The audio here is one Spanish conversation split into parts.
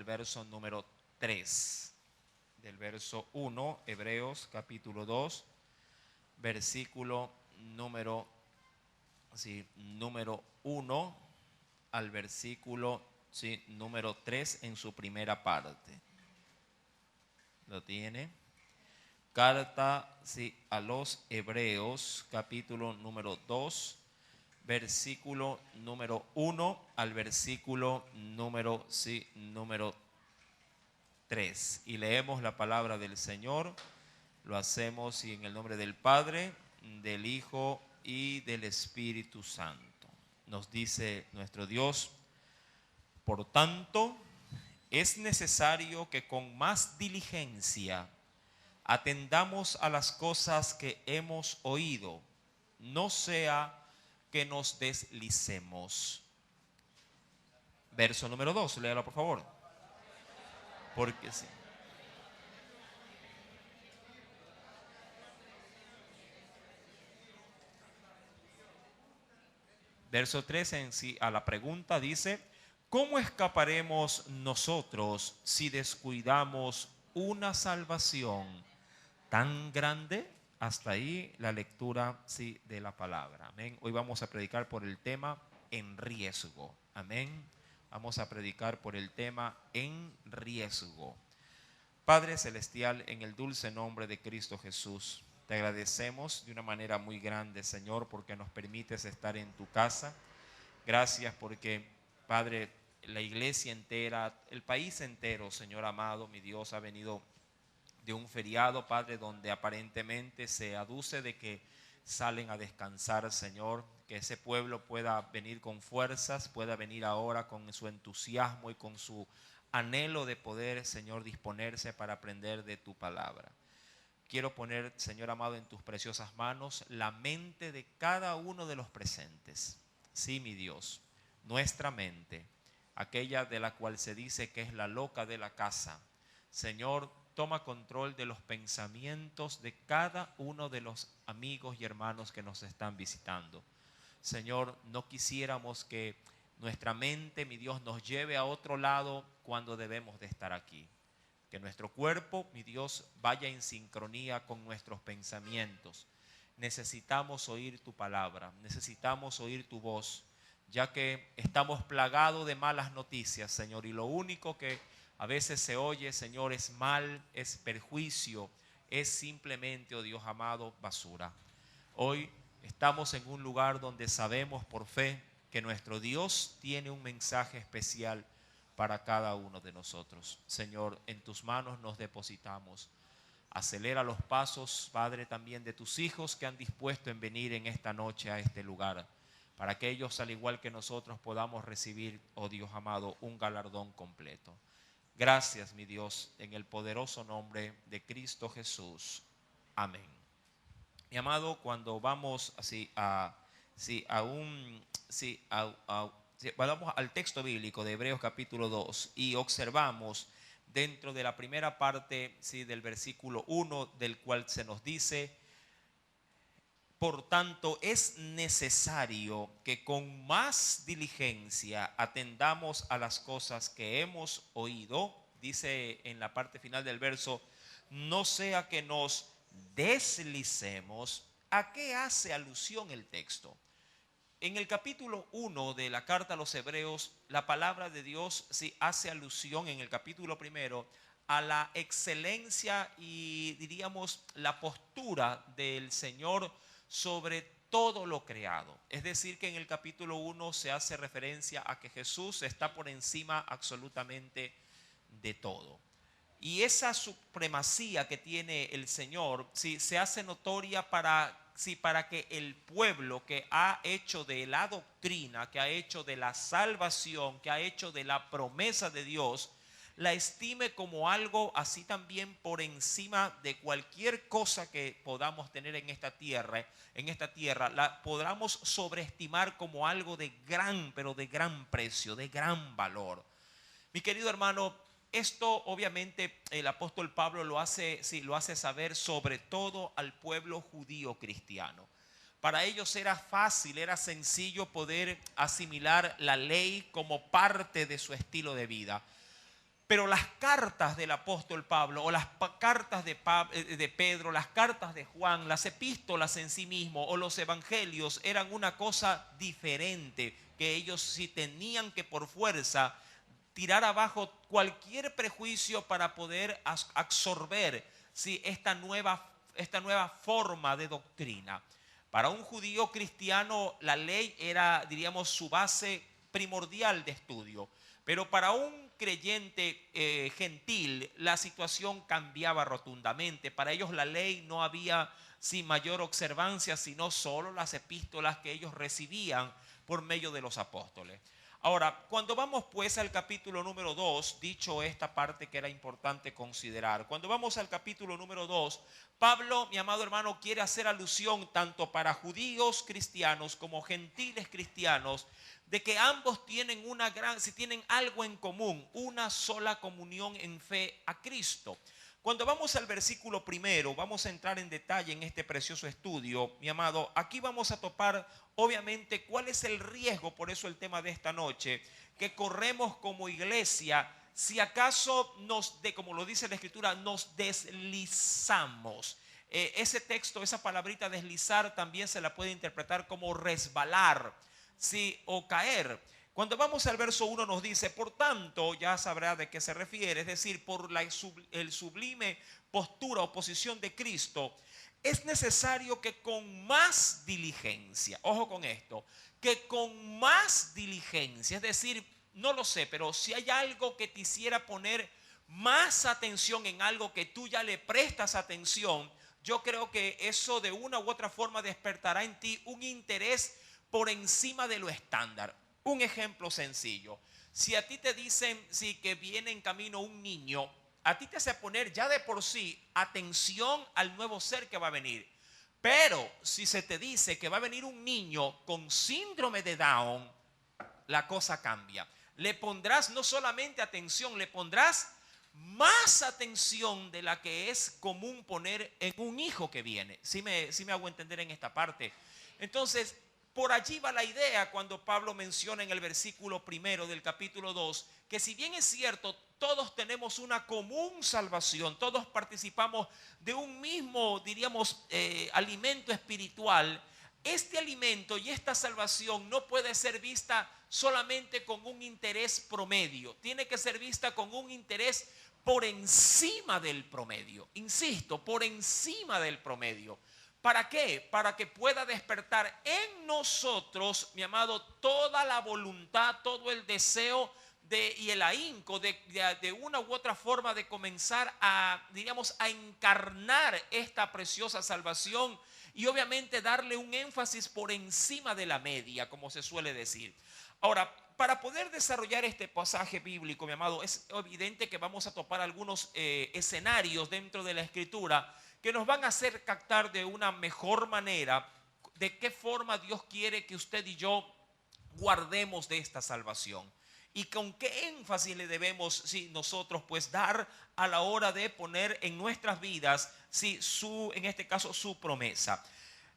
del verso número 3. Del verso 1, Hebreos capítulo 2, versículo número 1 al versículo número 3 en su primera parte. ¿Lo tiene? Carta a los Hebreos, capítulo número 2, versículo número 1 al versículo número 3. Y leemos la palabra del Señor. Lo hacemos en el nombre del Padre, del Hijo y del Espíritu Santo. Nos dice nuestro Dios: por tanto, es necesario que con más diligencia atendamos a las cosas que hemos oído, no sea que nos deslicemos. Verso número 2, léalo por favor. Porque sí. Verso 3 en sí a la pregunta dice: ¿cómo escaparemos nosotros si descuidamos una salvación tan grande? Hasta ahí la lectura de la palabra. Amén. Hoy vamos a predicar por el tema en riesgo. Amén. Vamos a predicar por el tema en riesgo. Padre celestial, en el dulce nombre de Cristo Jesús, te agradecemos de una manera muy grande, Señor, porque nos permites estar en tu casa. Gracias porque, Padre, la iglesia entera, el país entero, Señor amado, mi Dios, ha venido de un feriado, Padre, donde aparentemente se aduce de que salen a descansar, Señor. Que ese pueblo pueda venir con fuerzas, pueda venir ahora con su entusiasmo y con su anhelo de poder, Señor, disponerse para aprender de tu palabra. Quiero poner, Señor amado, en tus preciosas manos la mente de cada uno de los presentes. Sí, mi Dios, nuestra mente, aquella de la cual se dice que es la loca de la casa. Señor, toma control de los pensamientos de cada uno de los amigos y hermanos que nos están visitando. Señor, no quisiéramos que nuestra mente, mi Dios, nos lleve a otro lado cuando debemos de estar aquí. Que nuestro cuerpo, mi Dios, vaya en sincronía con nuestros pensamientos. Necesitamos oír tu palabra, necesitamos oír tu voz, ya que estamos plagados de malas noticias, Señor, y lo único que a veces se oye, Señor, es mal, es perjuicio, es simplemente, oh Dios amado, basura. Hoy estamos en un lugar donde sabemos por fe que nuestro Dios tiene un mensaje especial para cada uno de nosotros. Señor, en tus manos nos depositamos. Acelera los pasos, Padre, también de tus hijos que han dispuesto en venir en esta noche a este lugar, para que ellos, al igual que nosotros, podamos recibir, oh Dios amado, un galardón completo. Gracias, mi Dios, en el poderoso nombre de Cristo Jesús. Amén. Mi amado, cuando vamos vamos al texto bíblico de Hebreos capítulo 2 y observamos dentro de la primera parte del versículo 1, del cual se nos dice: por tanto, es necesario que con más diligencia atendamos a las cosas que hemos oído. Dice en la parte final del verso: no sea que nos deslicemos. ¿A qué hace alusión el texto? En el capítulo 1 de la carta a los Hebreos, la palabra de Dios hace alusión en el capítulo 1 a la excelencia y diríamos la postura del Señor sobre todo lo creado. Es decir, que en el capítulo 1 se hace referencia a que Jesús está por encima absolutamente de todo. Y esa supremacía que tiene el Señor se hace notoria para que el pueblo que ha hecho de la doctrina, que ha hecho de la salvación, que ha hecho de la promesa de Dios, la estime como algo así también por encima de cualquier cosa que podamos tener en esta tierra, la podamos sobreestimar como algo de gran, pero de gran precio, de gran valor. Mi querido hermano, esto obviamente el apóstol Pablo lo hace saber sobre todo al pueblo judío cristiano. Para ellos era fácil, era sencillo poder asimilar la ley como parte de su estilo de vida. Pero las cartas del apóstol Pablo o las cartas de Pedro, las cartas de Juan, las epístolas en sí mismo o los evangelios eran una cosa diferente, que ellos sí tenían que por fuerza tirar abajo cualquier prejuicio para poder absorber esta nueva forma de doctrina. Para un judío cristiano la ley era, diríamos, su base primordial de estudio. Pero para un creyente gentil la situación cambiaba rotundamente. Para ellos la ley no había mayor observancia, sino solo las epístolas que ellos recibían por medio de los apóstoles. Ahora, cuando vamos pues al capítulo número 2, dicho esta parte que era importante considerar, cuando vamos al capítulo número 2, Pablo, mi amado hermano, quiere hacer alusión tanto para judíos cristianos como gentiles cristianos, de que ambos tienen tienen algo en común, una sola comunión en fe a Cristo. Cuando vamos al versículo primero, vamos a entrar en detalle en este precioso estudio, mi amado. Aquí vamos a topar, obviamente, cuál es el riesgo, por eso el tema de esta noche, que corremos como iglesia si acaso como lo dice la Escritura, nos deslizamos. Ese texto, esa palabrita deslizar, también se la puede interpretar como resbalar, o caer. Cuando vamos al verso 1 nos dice, por tanto, ya sabrá de qué se refiere, es decir, por el sublime postura o posición de Cristo, es necesario que con más diligencia, ojo con esto, que con más diligencia, es decir, no lo sé, pero si hay algo que te hiciera poner más atención en algo que tú ya le prestas atención, yo creo que eso de una u otra forma despertará en ti un interés por encima de lo estándar. Un ejemplo sencillo. Si a ti te dicen que viene en camino un niño, a ti te hace poner ya de por sí atención al nuevo ser que va a venir. Pero si se te dice que va a venir un niño con síndrome de Down, la cosa cambia. Le pondrás no solamente atención, le pondrás más atención de la que es común poner en un hijo que viene. ¿Sí me hago entender en esta parte? Entonces, por allí va la idea cuando Pablo menciona en el versículo primero del capítulo 2, que si bien es cierto, todos tenemos una común salvación, todos participamos de un mismo, diríamos, alimento espiritual. Este alimento y esta salvación no puede ser vista solamente con un interés promedio, tiene que ser vista con un interés por encima del promedio. Insisto, por encima del promedio. ¿Para qué? Para que pueda despertar en nosotros, mi amado, toda la voluntad, todo el deseo y el ahínco de una u otra forma de comenzar a encarnar esta preciosa salvación y obviamente darle un énfasis por encima de la media, como se suele decir. Ahora, para poder desarrollar este pasaje bíblico, mi amado, es evidente que vamos a topar algunos escenarios dentro de la Escritura que nos van a hacer captar de una mejor manera de qué forma Dios quiere que usted y yo guardemos de esta salvación y con qué énfasis le debemos nosotros pues dar a la hora de poner en nuestras vidas en este caso su promesa.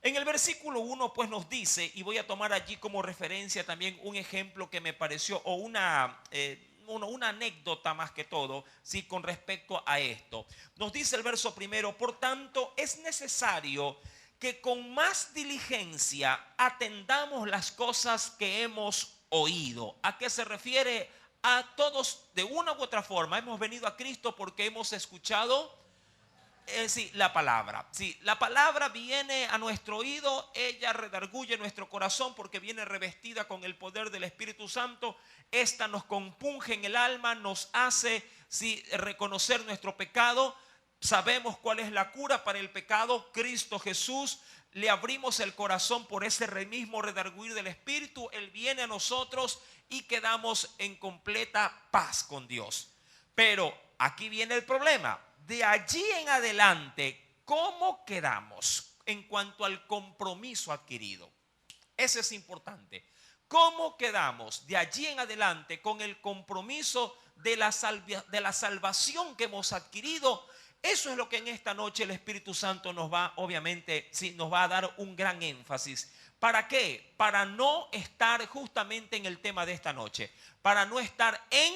En el versículo 1 pues nos dice, y voy a tomar allí como referencia también un ejemplo que me pareció, o una anécdota más que todo, con respecto a esto. Nos dice el verso primero, por tanto es necesario que con más diligencia atendamos las cosas que hemos oído. ¿A qué se refiere? A todos de una u otra forma hemos venido a Cristo porque hemos escuchado la palabra. La palabra viene a nuestro oído, ella redarguye nuestro corazón porque viene revestida con el poder del Espíritu Santo. Esta nos compunge en el alma, nos hace reconocer nuestro pecado. Sabemos cuál es la cura para el pecado, Cristo Jesús. Le abrimos el corazón por ese mismo redarguir del Espíritu. Él viene a nosotros y quedamos en completa paz con Dios. Pero aquí viene el problema. De allí en adelante, ¿cómo quedamos en cuanto al compromiso adquirido? Eso es importante. ¿Cómo quedamos de allí en adelante con el compromiso de la salvación que hemos adquirido? Eso es lo que en esta noche el Espíritu Santo nos va, obviamente, nos va a dar un gran énfasis. ¿Para qué? Para no estar justamente en el tema de esta noche. Para no estar en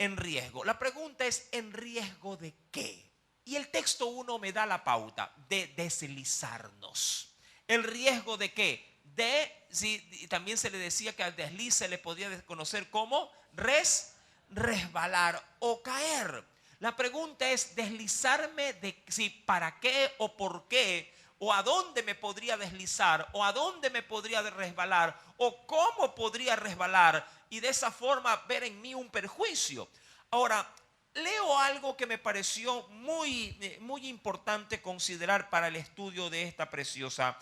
en riesgo. La pregunta es, ¿en riesgo de qué? Y el texto 1 me da la pauta de deslizarnos. ¿El riesgo de qué? También se le decía que al desliz se le podía desconocer como resbalar o caer. La pregunta es deslizarme de si para qué o por qué, o a dónde me podría deslizar, o a dónde me podría resbalar, o cómo podría resbalar, y de esa forma ver en mí un perjuicio. Ahora, leo algo que me pareció muy importante considerar para el estudio de esta preciosa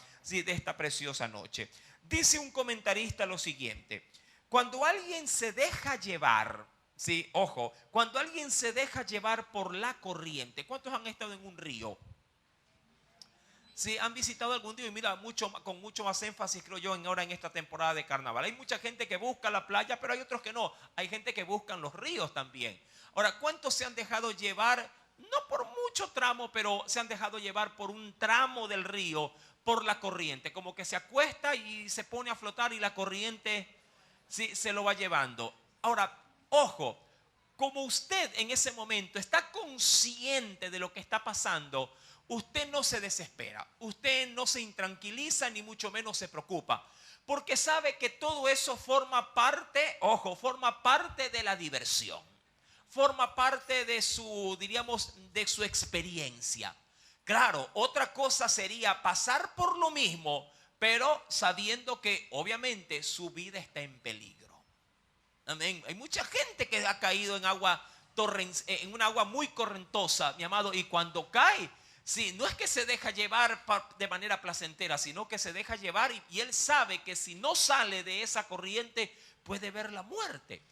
noche. Dice un comentarista lo siguiente: cuando alguien se deja llevar, sí, ojo, cuando alguien se deja llevar por la corriente. ¿Cuántos han estado en un río? Sí, han visitado algún día, y mira, con mucho más énfasis, creo yo, ahora en esta temporada de carnaval. Hay mucha gente que busca la playa, pero hay otros que no. Hay gente que busca los ríos también. Ahora, ¿cuántos se han dejado llevar? No por mucho tramo, pero se han dejado llevar por un tramo del río, por la corriente. Como que se acuesta y se pone a flotar y la corriente sí, se lo va llevando. Ahora, ojo, como usted en ese momento está consciente de lo que está pasando, usted no se desespera, usted no se intranquiliza, ni mucho menos se preocupa, porque sabe que todo eso forma parte, ojo, forma parte de la diversión, forma parte de su, diríamos, de su experiencia. Claro, otra cosa sería pasar por lo mismo, pero sabiendo que obviamente su vida está en peligro. Amén. Hay mucha gente que ha caído en un agua muy correntosa, mi amado, y cuando cae, sí, no es que se deja llevar de manera placentera, sino que se deja llevar y él sabe que si no sale de esa corriente puede ver la muerte.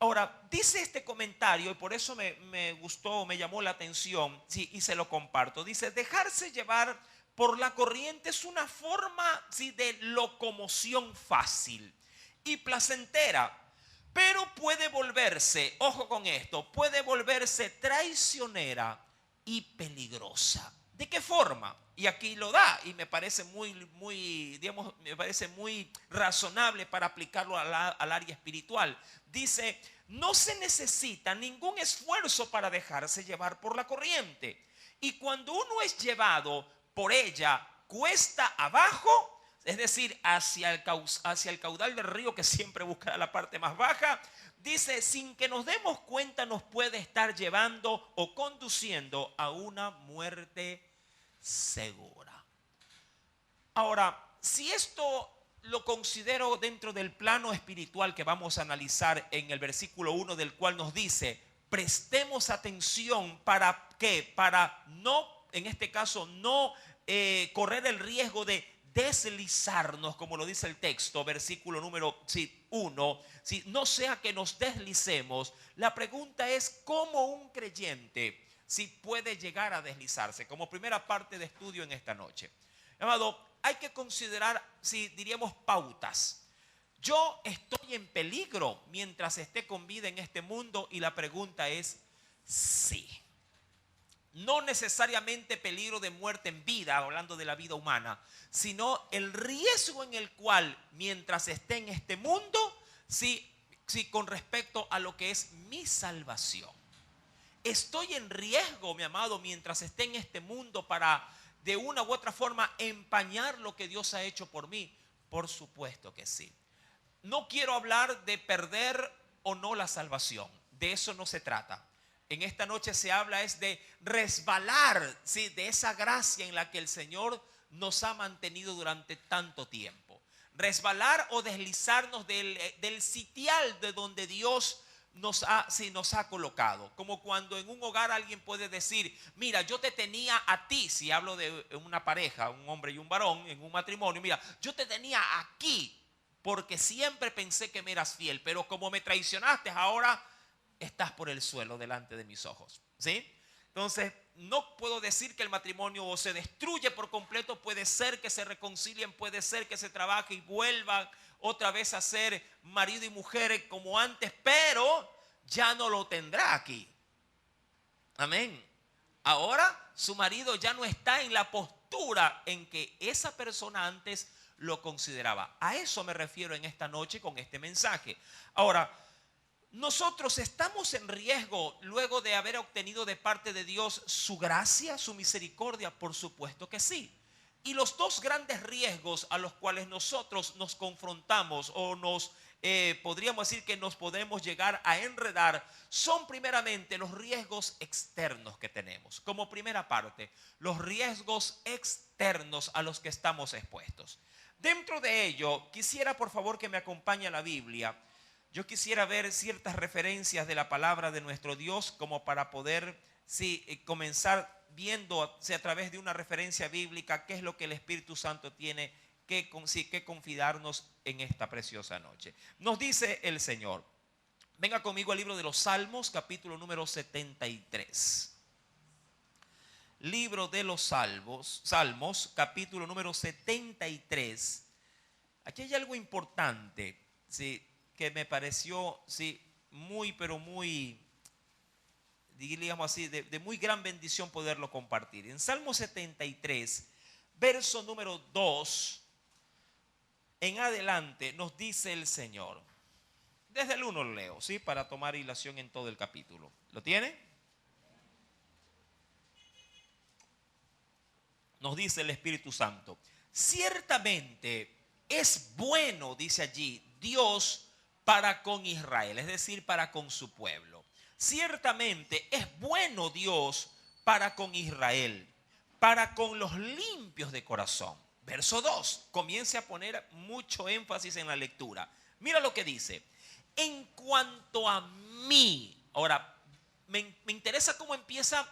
Ahora, dice este comentario, y por eso me gustó, me llamó la atención, sí, y se lo comparto. Dice, dejarse llevar por la corriente es una forma, sí, de locomoción fácil y placentera, pero puede volverse, ojo con esto, puede volverse traicionera y peligrosa. ¿De qué forma? Y aquí lo da, y me parece digamos, me parece muy razonable para aplicarlo al área espiritual. Dice, no se necesita ningún esfuerzo para dejarse llevar por la corriente. Y cuando uno es llevado por ella cuesta abajo, es decir, hacia el caudal del río, que siempre buscará la parte más baja, dice, sin que nos demos cuenta nos puede estar llevando o conduciendo a una muerte segura. Ahora, si esto lo considero dentro del plano espiritual que vamos a analizar en el versículo 1, del cual nos dice, prestemos atención para ¿qué? Para no, en este caso, no correr el riesgo de deslizarnos, como lo dice el texto, versículo número 1, no sea que nos deslicemos. La pregunta es, ¿cómo un creyente si puede llegar a deslizarse? Como primera parte de estudio en esta noche, amado, hay que considerar, si diríamos, pautas. Yo estoy en peligro mientras esté con vida en este mundo, y la pregunta es sí. No necesariamente peligro de muerte en vida, hablando de la vida humana, sino el riesgo en el cual mientras esté en este mundo, sí, con respecto a lo que es mi salvación. Estoy en riesgo, mi amado, mientras esté en este mundo para de una u otra forma empañar lo que Dios ha hecho por mí. Por supuesto que sí. No quiero hablar de perder o no la salvación. De eso no se trata. En esta noche se habla es de resbalar, ¿sí?, de esa gracia en la que el Señor nos ha mantenido durante tanto tiempo. Resbalar o deslizarnos del sitial de donde Dios nos ha colocado. Como cuando en un hogar alguien puede decir, mira, yo te tenía a ti, si hablo de una pareja, un hombre y un varón, en un matrimonio, mira, yo te tenía aquí porque siempre pensé que me eras fiel, pero como me traicionaste, ahora estás por el suelo delante de mis ojos, ¿sí? Entonces, no puedo decir que el matrimonio o se destruye por completo. Puede ser que se reconcilien, puede ser que se trabaje y vuelvan otra vez a ser marido y mujer como antes, pero ya no lo tendrá aquí. Amén. Ahora su marido ya no está en la postura en que esa persona antes lo consideraba. A eso me refiero en esta noche con este mensaje. Ahora, ¿nosotros estamos en riesgo luego de haber obtenido de parte de Dios su gracia, su misericordia? Por supuesto que sí. Y los dos grandes riesgos a los cuales nosotros nos confrontamos o podríamos decir que nos podemos llegar a enredar son primeramente los riesgos externos que tenemos. Como primera parte, los riesgos externos a los que estamos expuestos. Dentro de ello, quisiera por favor que me acompañe a la Biblia. Yo quisiera ver ciertas referencias de la palabra de nuestro Dios como para poder comenzar viendo a través de una referencia bíblica qué es lo que el Espíritu Santo tiene que confidarnos en esta preciosa noche. Nos dice el Señor. Venga conmigo al libro de los Salmos, capítulo número 73. Libro de los Salmos, capítulo número 73. Aquí hay algo importante, ¿sí?, que me pareció, sí, muy, pero muy, diríamos así, de muy gran bendición poderlo compartir. En Salmo 73, verso número 2, en adelante nos dice el Señor. Desde el 1 lo leo, ¿sí?, para tomar hilación en todo el capítulo. ¿Lo tiene? Nos dice el Espíritu Santo. Ciertamente es bueno, dice allí, Dios para con Israel, es decir, para con su pueblo. Ciertamente es bueno Dios para con Israel, para con los limpios de corazón. Verso 2, comience a poner mucho énfasis en la lectura. Mira lo que dice. En cuanto a mí, ahora me interesa cómo empieza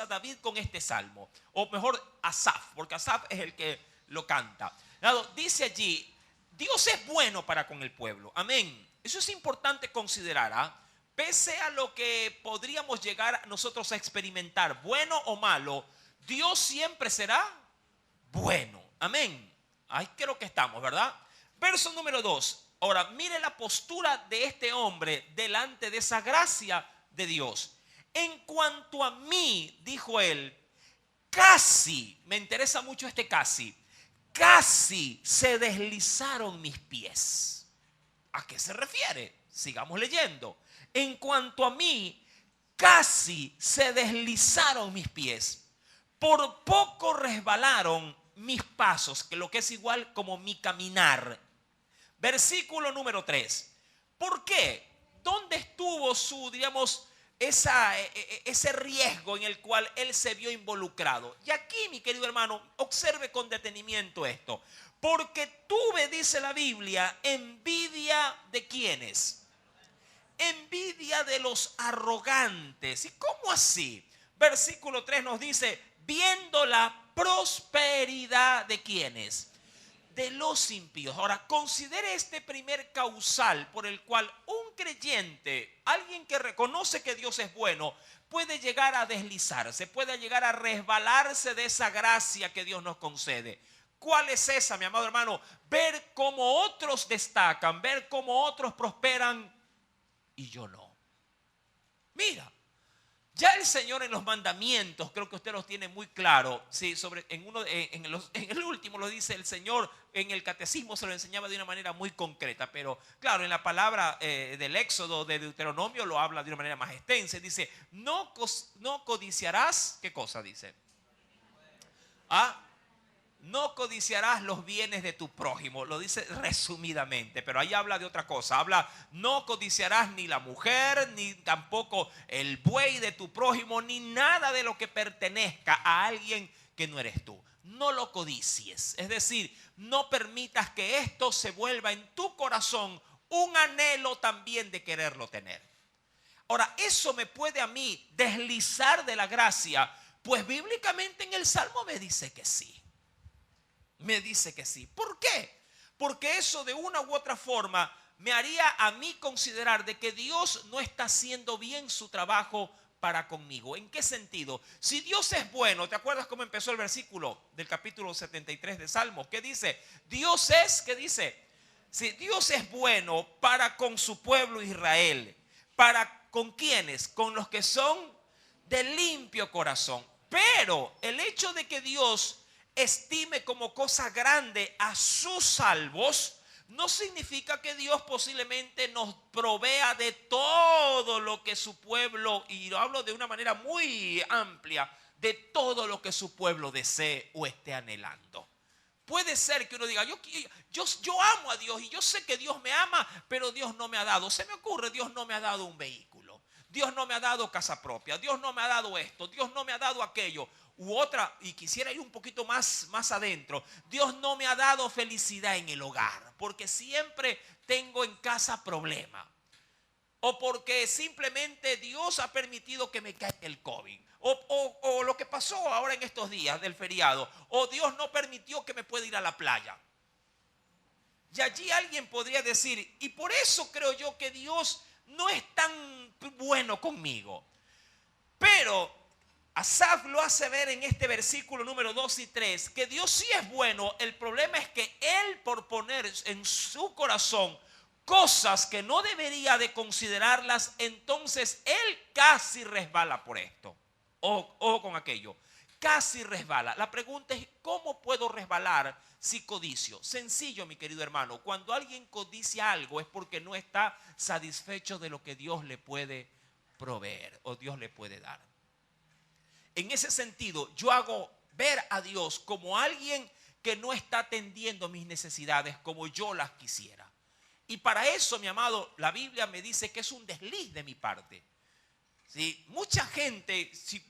David con este salmo, o mejor Asaf, porque Asaf es el que lo canta. Dice allí, Dios es bueno para con el pueblo. Amén. Eso es importante considerar. Pese a lo que podríamos llegar nosotros a experimentar, bueno o malo, Dios siempre será bueno. Amén. Ahí creo que estamos, ¿verdad? Verso número 2. Ahora, mire la postura de este hombre delante de esa gracia de Dios. En cuanto a mí, dijo él, casi, me interesa mucho este casi se deslizaron mis pies. ¿A qué se refiere? Sigamos leyendo. En cuanto a mí, casi se deslizaron mis pies. Por poco resbalaron mis pasos, que lo que es igual como mi caminar. Versículo número 3. ¿Por qué? ¿Dónde estuvo ese riesgo en el cual él se vio involucrado? Y aquí, mi querido hermano, observe con detenimiento esto. Porque tuve, dice la Biblia, envidia de ¿quiénes? Envidia de los arrogantes. ¿Y cómo así? Versículo 3 nos dice, viendo la prosperidad de ¿quiénes? De los impíos. Ahora, considere este primer causal por el cual un creyente, alguien que reconoce que Dios es bueno, puede llegar a deslizarse, puede llegar a resbalarse de esa gracia que Dios nos concede. ¿Cuál es esa, mi amado hermano? Ver cómo otros destacan, ver cómo otros prosperan y yo no. Mira, ya el Señor en los mandamientos, creo que usted los tiene muy claro, sí, en el último lo dice el Señor, en el catecismo se lo enseñaba de una manera muy concreta, pero claro, en la palabra del Éxodo, de Deuteronomio, lo habla de una manera más extensa. Dice, no codiciarás, ¿qué cosa dice? No codiciarás los bienes de tu prójimo. Lo dice resumidamente, pero ahí habla de otra cosa. Habla, no codiciarás ni la mujer, ni tampoco el buey de tu prójimo, ni nada de lo que pertenezca a alguien que no eres tú. No lo codicies. Es decir, no permitas que esto se vuelva en tu corazón un anhelo también de quererlo tener. Ahora, eso me puede a mí deslizar de la gracia, pues bíblicamente en el Salmo me dice que sí. Me dice que sí. ¿Por qué? Porque eso de una u otra forma me haría a mí considerar de que Dios no está haciendo bien su trabajo para conmigo. ¿En qué sentido? Si Dios es bueno, ¿te acuerdas cómo empezó el versículo del capítulo 73 de Salmos? ¿Qué dice? Dios es, ¿qué dice? Si Dios es bueno para con su pueblo Israel, ¿para con quiénes? Con los que son de limpio corazón. Pero el hecho de que Dios estime como cosa grande a sus salvos no significa que Dios posiblemente nos provea de todo lo que su pueblo, y lo hablo de una manera muy amplia, de todo lo que su pueblo desee o esté anhelando. Puede ser que uno diga, yo amo a Dios y yo sé que Dios me ama, pero Dios no me ha dado. Se me ocurre, Dios no me ha dado un vehículo. Dios no me ha dado casa propia. Dios no me ha dado esto. Dios no me ha dado aquello. U otra, y quisiera ir un poquito más adentro. Dios no me ha dado felicidad en el hogar, porque siempre tengo en casa problemas. O porque simplemente Dios ha permitido que me caiga el COVID. O lo que pasó ahora en estos días del feriado. O Dios no permitió que me pueda ir a la playa. Y allí alguien podría decir, y por eso creo yo que Dios no es tan bueno conmigo. Pero Asaf lo hace ver en este versículo número 2 y 3, que Dios sí es bueno. El problema es que él, por poner en su corazón cosas que no debería de considerarlas, entonces él casi resbala por esto. Ojo con aquello, casi resbala. La pregunta es, ¿cómo puedo resbalar si codicio? Sencillo, mi querido hermano. Cuando alguien codicia algo es porque no está satisfecho de lo que Dios le puede proveer o Dios le puede dar. En ese sentido, yo hago ver a Dios como alguien que no está atendiendo mis necesidades como yo las quisiera. Y para eso, mi amado, la Biblia me dice que es un desliz de mi parte. ¿Sí? Mucha gente, si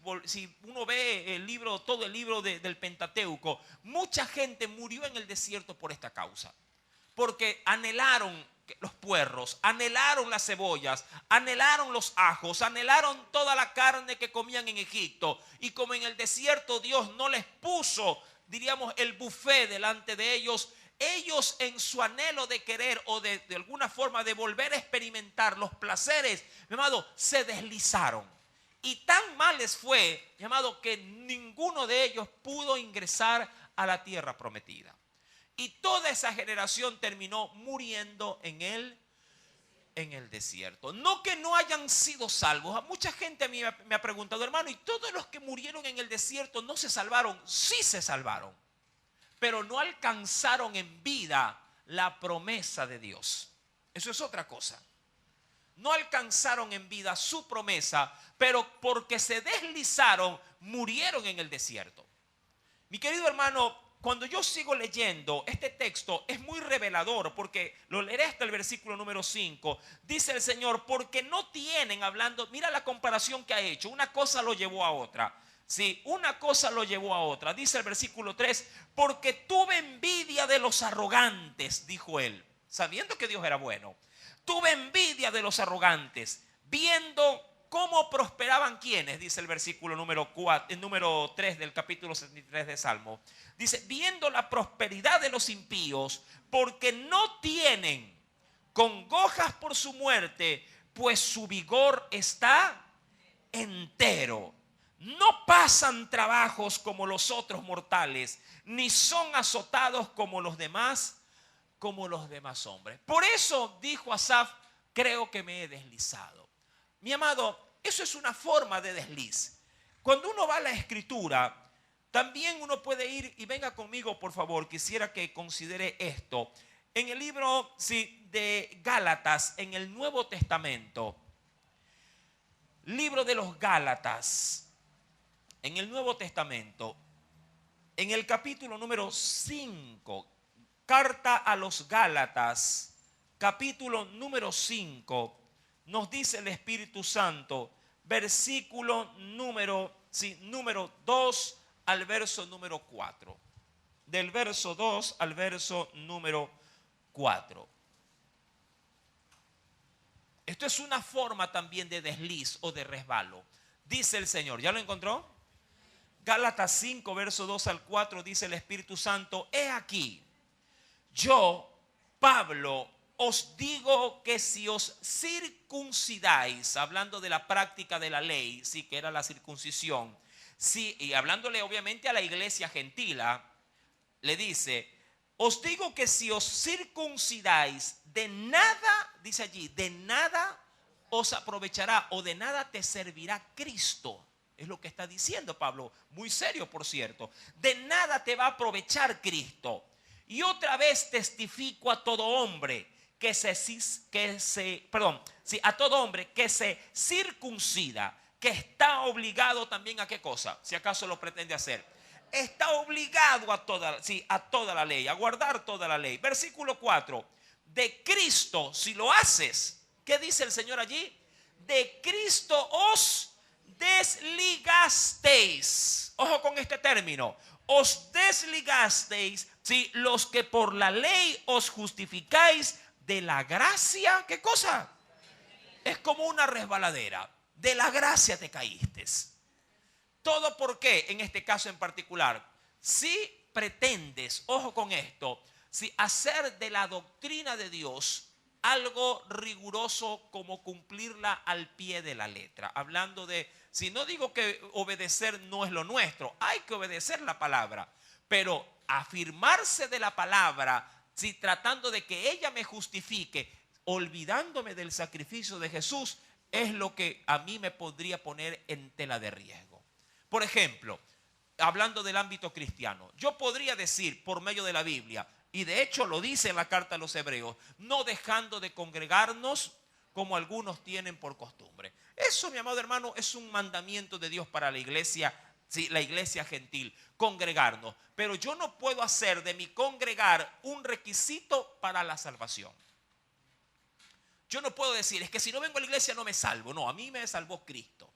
uno ve todo el libro del Pentateuco, mucha gente murió en el desierto por esta causa. Porque anhelaron los puerros, anhelaron las cebollas, anhelaron los ajos, anhelaron toda la carne que comían en Egipto. Y como en el desierto Dios no les puso, diríamos, el buffet delante de ellos, ellos en su anhelo de querer o de alguna forma de volver a experimentar los placeres, mi amado, se deslizaron. Y tan mal les fue, mi amado, que ninguno de ellos pudo ingresar a la tierra prometida. Y toda esa generación terminó muriendo en el desierto. No que no hayan sido salvos. Mucha gente a mí me ha preguntado, hermano, ¿y todos los que murieron en el desierto no se salvaron? Sí se salvaron, pero no alcanzaron en vida la promesa de Dios. Eso es otra cosa. No alcanzaron en vida su promesa, pero porque se deslizaron, murieron en el desierto. Mi querido hermano, cuando yo sigo leyendo este texto es muy revelador, porque lo leeré hasta el versículo número 5. Dice el Señor, porque no tienen, hablando, mira la comparación que ha hecho, una cosa lo llevó a otra. Sí, una cosa lo llevó a otra. Dice el versículo 3, porque tuve envidia de los arrogantes, dijo él, sabiendo que Dios era bueno. Tuve envidia de los arrogantes, viendo cómo prosperaban quienes, dice el versículo número 3 del capítulo 73 de Salmo. Dice, viendo la prosperidad de los impíos, porque no tienen congojas por su muerte, pues su vigor está entero. No pasan trabajos como los otros mortales, ni son azotados como los demás hombres. Por eso dijo Asaf, creo que me he deslizado. Mi amado, eso es una forma de desliz. Cuando uno va a la escritura, también uno puede ir, y venga conmigo por favor, quisiera que considere esto. En el libro de Gálatas, en el Nuevo Testamento, libro de los Gálatas, en el Nuevo Testamento, en el capítulo número 5, carta a los Gálatas, capítulo número 5, nos dice el Espíritu Santo, versículo número 2 al verso número 4. Del verso 2 al verso número 4. Esto es una forma también de desliz o de resbalo. Dice el Señor, ¿ya lo encontró? Gálatas 5, verso 2 al 4, dice el Espíritu Santo, he aquí, yo, Pablo, os digo que si os circuncidáis, hablando de la práctica de la ley, sí, que era la circuncisión, sí, y hablándole obviamente a la iglesia gentil, le dice, os digo que si os circuncidáis, de nada, dice allí, de nada os aprovechará o de nada te servirá Cristo. Es lo que está diciendo Pablo, muy serio por cierto. De nada te va a aprovechar Cristo. Y otra vez testifico a todo hombre a todo hombre que se circuncida, que está obligado también a qué cosa, si acaso lo pretende hacer. Está obligado a toda la ley, a guardar toda la ley. Versículo 4. De Cristo, si lo haces, ¿qué dice el Señor allí? De Cristo os desligasteis. Ojo con este término. Os desligasteis, los que por la ley os justificáis de la gracia. ¿Qué cosa? Es como una resbaladera. De la gracia te caíste. ¿Todo por qué? En este caso en particular, si pretendes, ojo con esto, hacer de la doctrina de Dios algo riguroso como cumplirla al pie de la letra. Hablando de, si no digo que obedecer no es lo nuestro, hay que obedecer la palabra, pero afirmarse de la palabra, tratando de que ella me justifique, olvidándome del sacrificio de Jesús, es lo que a mí me podría poner en tela de riesgo. Por ejemplo, hablando del ámbito cristiano, yo podría decir por medio de la Biblia, y de hecho lo dice en la carta a los Hebreos, no dejando de congregarnos como algunos tienen por costumbre. Eso, mi amado hermano, es un mandamiento de Dios para la iglesia gentil, congregarnos. Pero yo no puedo hacer de mi congregar un requisito para la salvación. Yo no puedo decir, es que si no vengo a la iglesia no me salvo. No, a mí me salvó Cristo.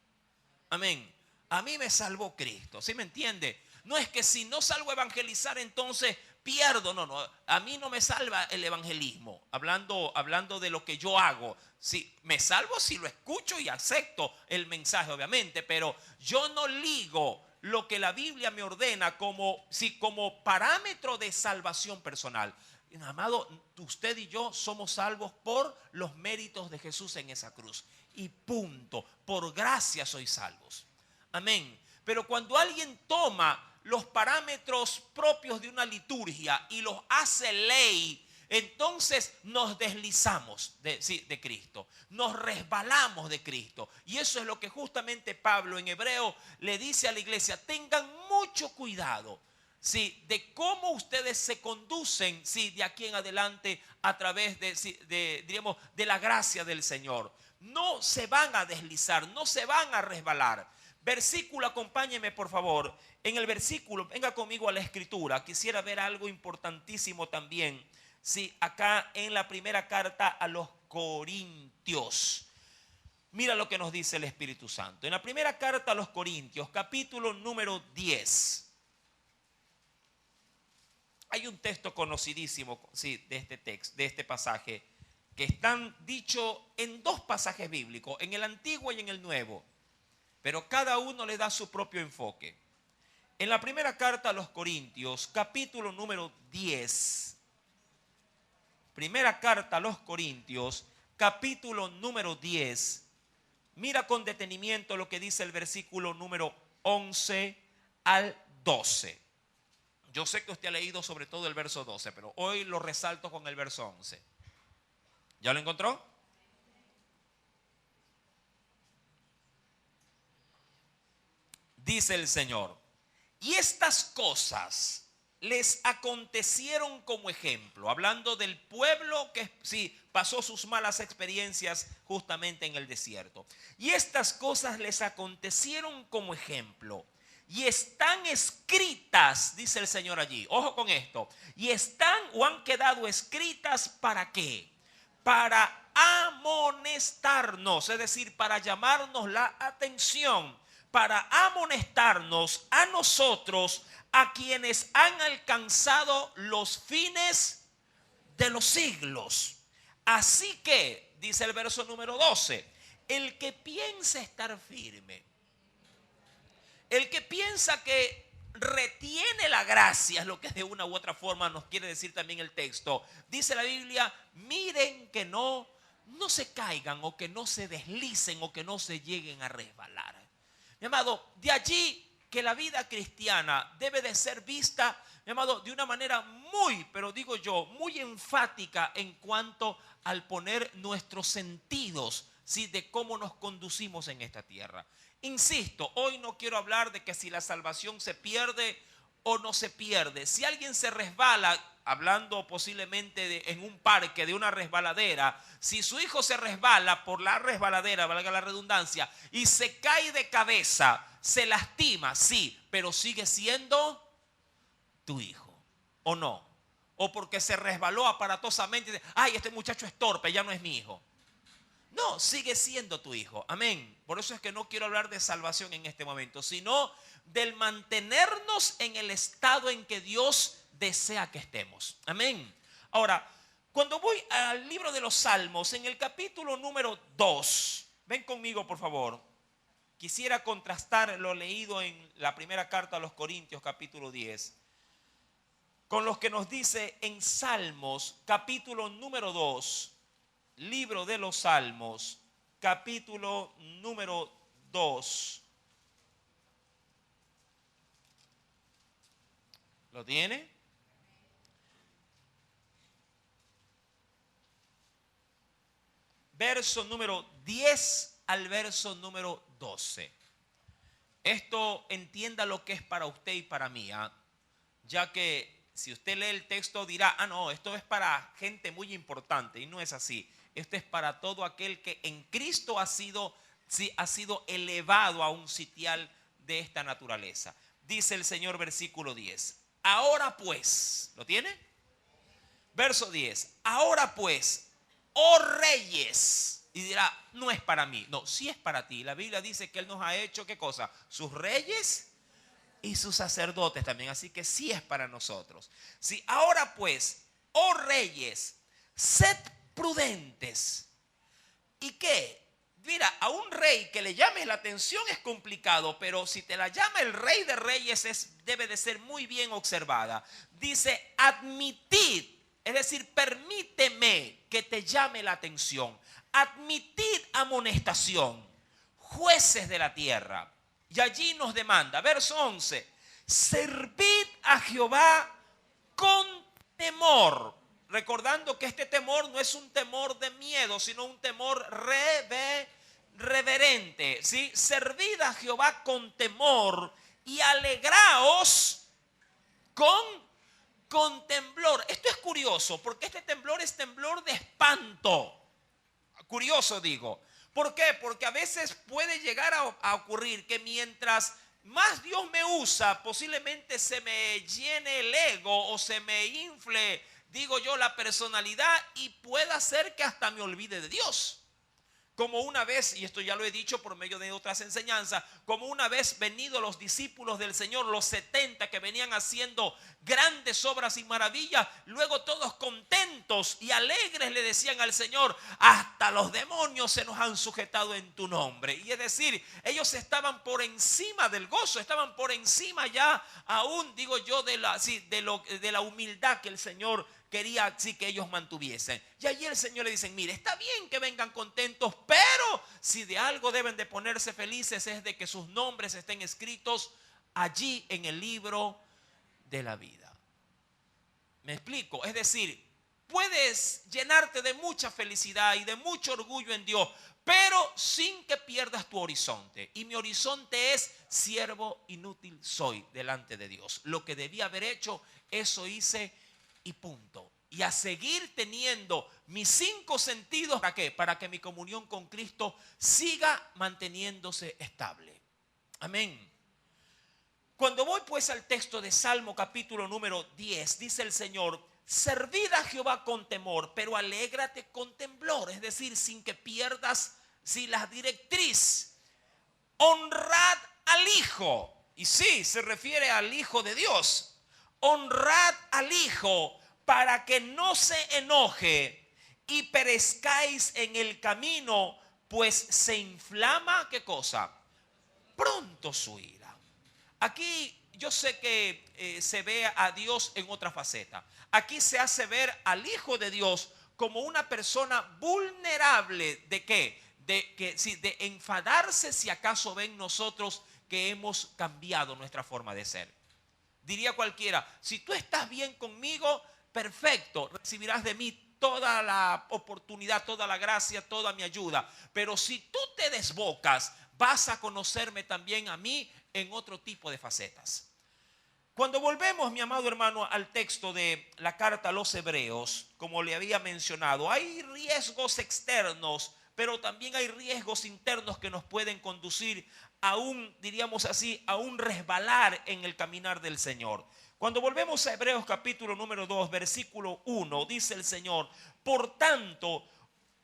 Amén. A mí me salvó Cristo. ¿Sí me entiende? No es que si no salgo a evangelizar entonces pierdo. No, no. A mí no me salva el evangelismo. Hablando de lo que yo hago. Sí, me salvo si lo escucho y acepto el mensaje, obviamente. Pero yo no ligo lo que la Biblia me ordena como parámetro de salvación personal. Amado, usted y yo somos salvos por los méritos de Jesús en esa cruz. Y punto. Por gracia sois salvos. Amén. Pero cuando alguien toma los parámetros propios de una liturgia y los hace ley, entonces nos deslizamos de Cristo. Nos resbalamos de Cristo. Y eso es lo que justamente Pablo en Hebreo le dice a la iglesia. Tengan mucho cuidado. De cómo ustedes se conducen de aquí en adelante a través de la gracia del Señor. No se van a deslizar, no se van a resbalar. Versículo, acompáñeme por favor. En el versículo, venga conmigo a la escritura. Quisiera ver algo importantísimo también. Acá en la primera carta a los Corintios. Mira lo que nos dice el Espíritu Santo. En la primera carta a los Corintios, capítulo número 10. Hay un texto conocidísimo de este texto, de este pasaje, que están dicho en dos pasajes bíblicos, en el Antiguo y en el Nuevo, pero cada uno le da su propio enfoque. En la primera carta a los Corintios, capítulo número 10, primera carta a los Corintios, capítulo número 10, mira con detenimiento lo que dice el versículo número 11 al 12. Yo sé que usted ha leído sobre todo el verso 12, pero hoy lo resalto con el verso 11. ¿Ya lo encontró? Dice el Señor, y estas cosas les acontecieron como ejemplo, hablando del pueblo que pasó sus malas experiencias justamente en el desierto. Y estas cosas les acontecieron como ejemplo. Y están escritas, dice el Señor allí, ojo con esto, y están o han quedado escritas ¿para qué? Para amonestarnos, es decir, para llamarnos la atención, para amonestarnos a nosotros, a quienes han alcanzado los fines de los siglos. Así que, dice el verso número 12, el que piensa estar firme, el que piensa que retiene la gracia, es lo que de una u otra forma nos quiere decir también el texto. Dice la Biblia, miren que no se caigan o que no se deslicen o que no se lleguen a resbalar. Mi amado, de allí que la vida cristiana debe de ser vista, mi amado, de una manera pero digo yo, muy enfática en cuanto al poner nuestros sentidos, de cómo nos conducimos en esta tierra. Insisto, hoy no quiero hablar de que si la salvación se pierde o no se pierde. Si alguien se resbala, hablando posiblemente en un parque, de una resbaladera, si su hijo se resbala por la resbaladera, valga la redundancia, y se cae de cabeza, se lastima, sí, pero sigue siendo tu hijo, ¿o no? O porque se resbaló aparatosamente y dice, ay, este muchacho es torpe, ya no es mi hijo. No, sigue siendo tu hijo. Amén. Por eso es que no quiero hablar de salvación en este momento, sino del mantenernos en el estado en que Dios desea que estemos. Amén. Ahora, cuando voy al libro de los Salmos, en el capítulo número 2, ven conmigo por favor. Quisiera contrastar lo leído en la primera carta a los Corintios, capítulo 10, con lo que nos dice en Salmos, capítulo número 2. Libro de los Salmos, capítulo número 2. ¿Lo tiene? Verso número 10 al verso número 12. Esto entienda lo que es para usted y para mí, ya que si usted lee el texto dirá, no, esto es para gente muy importante, y no es así. Esto es para todo aquel que en Cristo ha sido elevado a un sitial de esta naturaleza. Dice el Señor, versículo 10. Ahora pues, ¿lo tiene? Verso 10. Ahora pues, oh reyes. Y dirá, no es para mí. No, sí es para ti. La Biblia dice que Él nos ha hecho, ¿qué cosa? Sus reyes y sus sacerdotes también. Así que sí es para nosotros. Sí, ahora pues, oh reyes, sed prudentes. ¿Y qué? Mira, a un rey que le llames la atención es complicado, pero si te la llama el Rey de Reyes debe de ser muy bien observada. Dice, admitid, es decir, permíteme que te llame la atención. Admitid amonestación, jueces de la tierra. Y allí nos demanda, verso 11, servid a Jehová con temor. Recordando que este temor no es un temor de miedo, sino un temor reverente. ¿Sí? Servid a Jehová con temor y alegraos con temblor. Esto es curioso, porque este temblor es temblor de espanto. Curioso digo. ¿Por qué? Porque a veces puede llegar a ocurrir que mientras más Dios me usa, posiblemente se me llene el ego o se me infle, digo yo, la personalidad, y pueda ser que hasta me olvide de Dios. Como una vez, y esto ya lo he dicho por medio de otras enseñanzas, como una vez venidos los discípulos del Señor, los 70 que venían haciendo grandes obras y maravillas, luego todos contentos y alegres le decían al Señor, hasta los demonios se nos han sujetado en tu nombre. Y es decir, ellos estaban por encima del gozo, estaban por encima ya aún, digo yo, de la humildad que el Señor quería así que ellos mantuviesen. Y allí el Señor le dice, mire, está bien que vengan contentos, pero si de algo deben de ponerse felices es de que sus nombres estén escritos allí en el libro de la vida. ¿Me explico? Es decir, puedes llenarte de mucha felicidad y de mucho orgullo en Dios, pero sin que pierdas tu horizonte. Y mi horizonte es siervo inútil soy delante de Dios. Lo que debía haber hecho, eso hice y punto. Y a seguir teniendo mis 5 sentidos. ¿Para qué? Para que mi comunión con Cristo siga manteniéndose estable. Amén. Cuando voy pues al texto de Salmo capítulo número 10, dice el Señor, servid a Jehová con temor, pero alégrate con temblor. Es decir, sin que pierdas la directriz. Honrad al Hijo. Y sí, se refiere al Hijo de Dios. Honrad al Hijo para que no se enoje y perezcáis en el camino, pues se inflama, ¿qué cosa? Pronto su ira. Aquí yo sé que se ve a Dios en otra faceta. Aquí se hace ver al Hijo de Dios como una persona vulnerable. ¿De qué? De enfadarse si acaso ven nosotros que hemos cambiado nuestra forma de ser. Diría cualquiera, si tú estás bien conmigo, perfecto, recibirás de mí toda la oportunidad, toda la gracia, toda mi ayuda. Pero si tú te desbocas, vas a conocerme también a mí en otro tipo de facetas. Cuando volvemos, mi amado hermano, al texto de la carta a los Hebreos, como le había mencionado, hay riesgos externos, pero también hay riesgos internos que nos pueden conducir a un, diríamos así, a un resbalar en el caminar del Señor. Cuando volvemos a Hebreos capítulo número 2, versículo 1, dice el Señor: por tanto,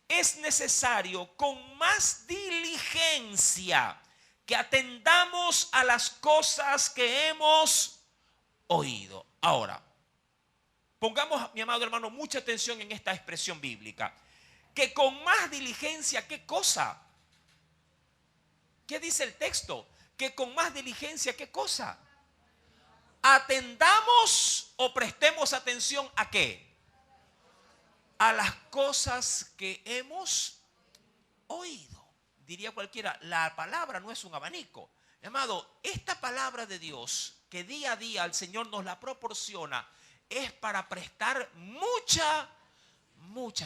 es necesario con más diligencia que atendamos a las cosas que hemos oído. Ahora, pongamos, mi amado hermano, mucha atención en esta expresión bíblica. Que con más diligencia, ¿qué cosa? ¿Qué dice el texto? Que con más diligencia, ¿qué cosa? Atendamos o prestemos atención ¿a qué? A las cosas que hemos oído. Diría cualquiera, la palabra no es un abanico. Amado, esta palabra de Dios que día a día el Señor nos la proporciona es para prestar mucha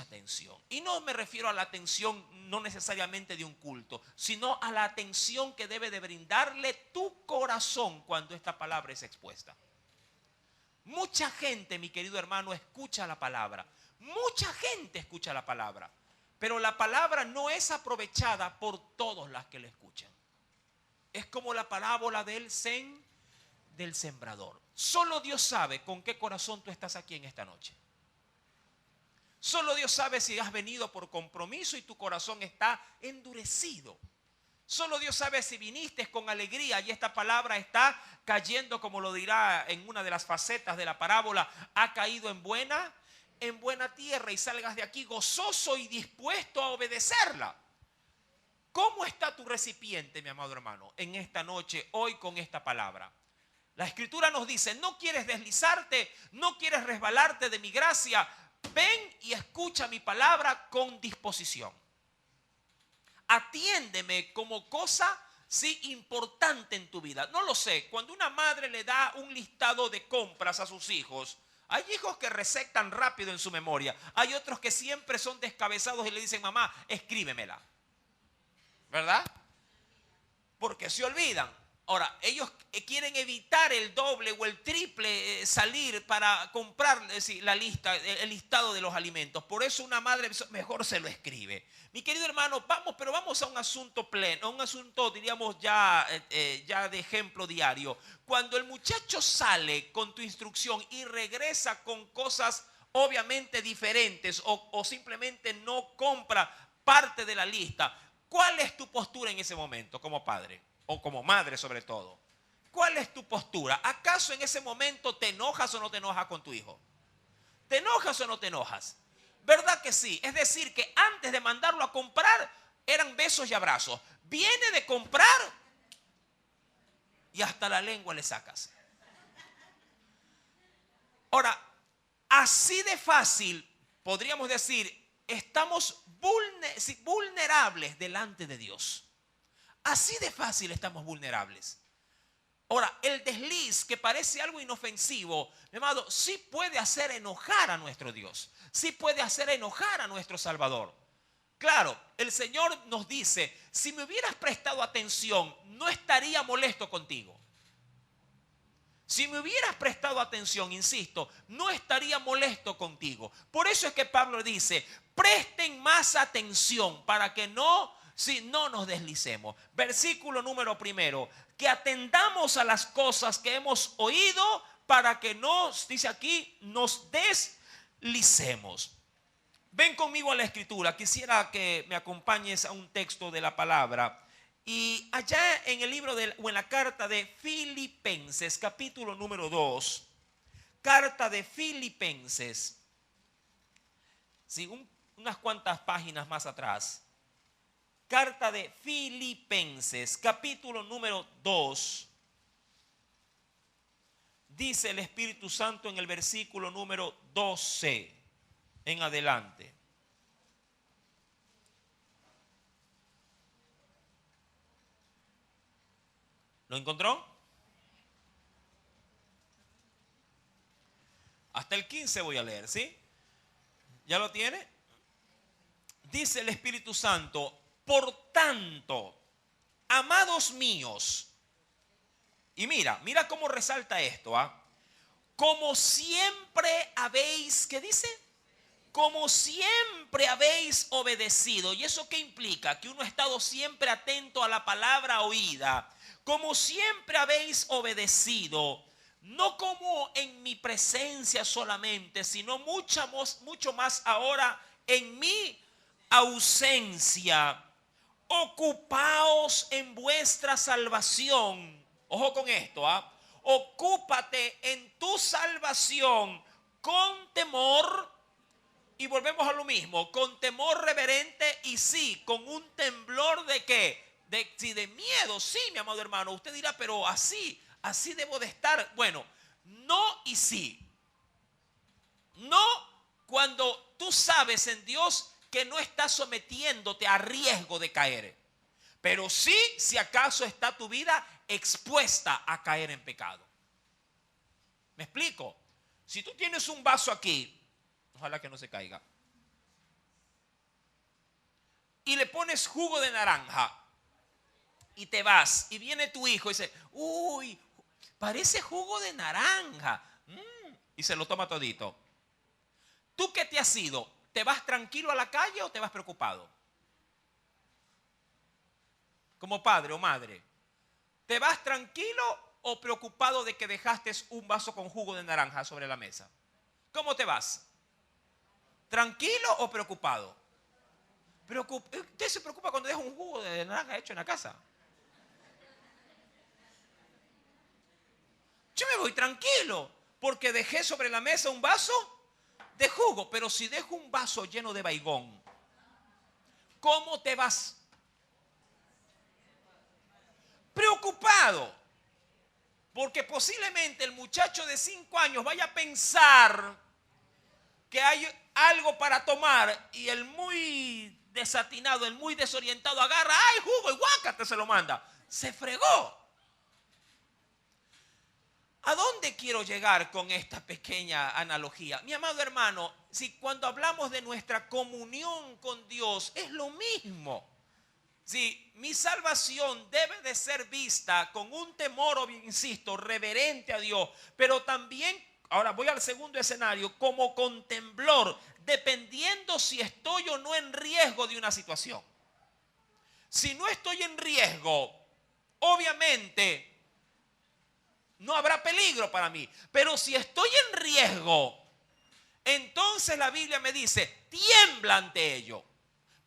atención. Y no me refiero a la atención no necesariamente de un culto, sino a la atención que debe de brindarle tu corazón cuando esta palabra es expuesta. Mucha gente, mi querido hermano, escucha la palabra. Mucha gente escucha la palabra. Pero la palabra no es aprovechada por todos las que la escuchan. Es como la parábola del sembrador. Solo Dios sabe con qué corazón tú estás aquí en esta noche. Solo Dios sabe si has venido por compromiso y tu corazón está endurecido. Solo Dios sabe si viniste con alegría y esta palabra está cayendo, como lo dirá en una de las facetas de la parábola, ha caído en buena tierra y salgas de aquí gozoso y dispuesto a obedecerla. ¿Cómo está tu recipiente, mi amado hermano, en esta noche, hoy con esta palabra? La Escritura nos dice: no quieres deslizarte, no quieres resbalarte de mi gracia, ven y escucha mi palabra con disposición. Atiéndeme como cosa, sí, importante en tu vida. No lo sé, cuando una madre le da un listado de compras a sus hijos, hay hijos que recetan rápido en su memoria. Hay otros que siempre son descabezados y le dicen: mamá, escríbemela. ¿Verdad? Porque se olvidan. Ahora, ellos quieren evitar el doble o el triple salir para comprar la lista, el listado de los alimentos. Por eso una madre mejor se lo escribe. Mi querido hermano, vamos a un asunto pleno, a un asunto, diríamos, ya de ejemplo diario. Cuando el muchacho sale con tu instrucción y regresa con cosas obviamente diferentes o simplemente no compra parte de la lista, ¿cuál es tu postura en ese momento como padre? O como madre sobre todo. ¿Cuál es tu postura? ¿Acaso en ese momento te enojas o no te enojas con tu hijo? ¿Te enojas o no te enojas? ¿Verdad que sí? Es decir, que antes de mandarlo a comprar eran besos y abrazos. Viene de comprar y hasta la lengua le sacas. Ahora, así de fácil podríamos decir, estamos vulnerables delante de Dios. Así de fácil estamos vulnerables. Ahora, el desliz que parece algo inofensivo, mi amado, sí puede hacer enojar a nuestro Dios. Sí puede hacer enojar a nuestro Salvador. Claro, el Señor nos dice: si me hubieras prestado atención, no estaría molesto contigo. Si me hubieras prestado atención, insisto, no estaría molesto contigo. Por eso es que Pablo dice: presten más atención para que no nos deslicemos. Versículo número 1, que atendamos a las cosas que hemos oído para que dice aquí, nos deslicemos. Ven conmigo a la Escritura. Quisiera que me acompañes a un texto de la palabra. Y allá en el libro o en la carta de Filipenses, capítulo número 2, carta de Filipenses, sí, unas cuantas páginas más atrás. Carta de Filipenses, capítulo número 2, dice el Espíritu Santo en el versículo número 12 en adelante. ¿Lo encontró? Hasta el 15 voy a leer, ¿sí? ¿Ya lo tiene? Dice el Espíritu Santo: por tanto, amados míos, Y mira cómo resalta esto, ¿ah? Como siempre habéis, ¿qué dice? Como siempre habéis obedecido. ¿Y eso qué implica? Que uno ha estado siempre atento a la palabra oída. Como siempre habéis obedecido, no como en mi presencia solamente, sino mucho más ahora en mi ausencia. Ocupaos en vuestra salvación. Ojo con esto, ¿ah? Ocúpate en tu salvación con temor. Y volvemos a lo mismo, con temor reverente y sí, con un temblor de qué, de miedo, sí, mi amado hermano. Usted dirá, pero así debo de estar. Bueno, no y sí. No cuando tú sabes en Dios que no estás sometiéndote a riesgo de caer. Pero sí, si acaso está tu vida expuesta a caer en pecado. ¿Me explico? Si tú tienes un vaso aquí, ojalá que no se caiga, y le pones jugo de naranja, y te vas, y viene tu hijo y dice, uy, parece jugo de naranja, y se lo toma todito. ¿Tú qué te has ido? ¿Te vas tranquilo a la calle o te vas preocupado? Como padre o madre, ¿te vas tranquilo o preocupado de que dejaste un vaso con jugo de naranja sobre la mesa? ¿Cómo te vas? ¿Tranquilo o preocupado? ¿Usted se preocupa cuando deja un jugo de naranja hecho en la casa? Yo me voy tranquilo porque dejé sobre la mesa un vaso de jugo. Pero si dejo un vaso lleno de baigón, ¿cómo te vas? Preocupado. Porque posiblemente el muchacho de 5 años vaya a pensar que hay algo para tomar y el muy desatinado, el muy desorientado agarra, ¡ay, jugo! Y guácate, se lo manda. Se fregó. ¿A dónde quiero llegar con esta pequeña analogía? Mi amado hermano, si cuando hablamos de nuestra comunión con Dios es lo mismo. Si mi salvación debe de ser vista con un temor, insisto, reverente a Dios, pero también, ahora voy al segundo escenario, como con temblor, dependiendo si estoy o no en riesgo de una situación. Si no estoy en riesgo, obviamente no habrá peligro para mí. Pero si estoy en riesgo, entonces la Biblia me dice, tiembla ante ello.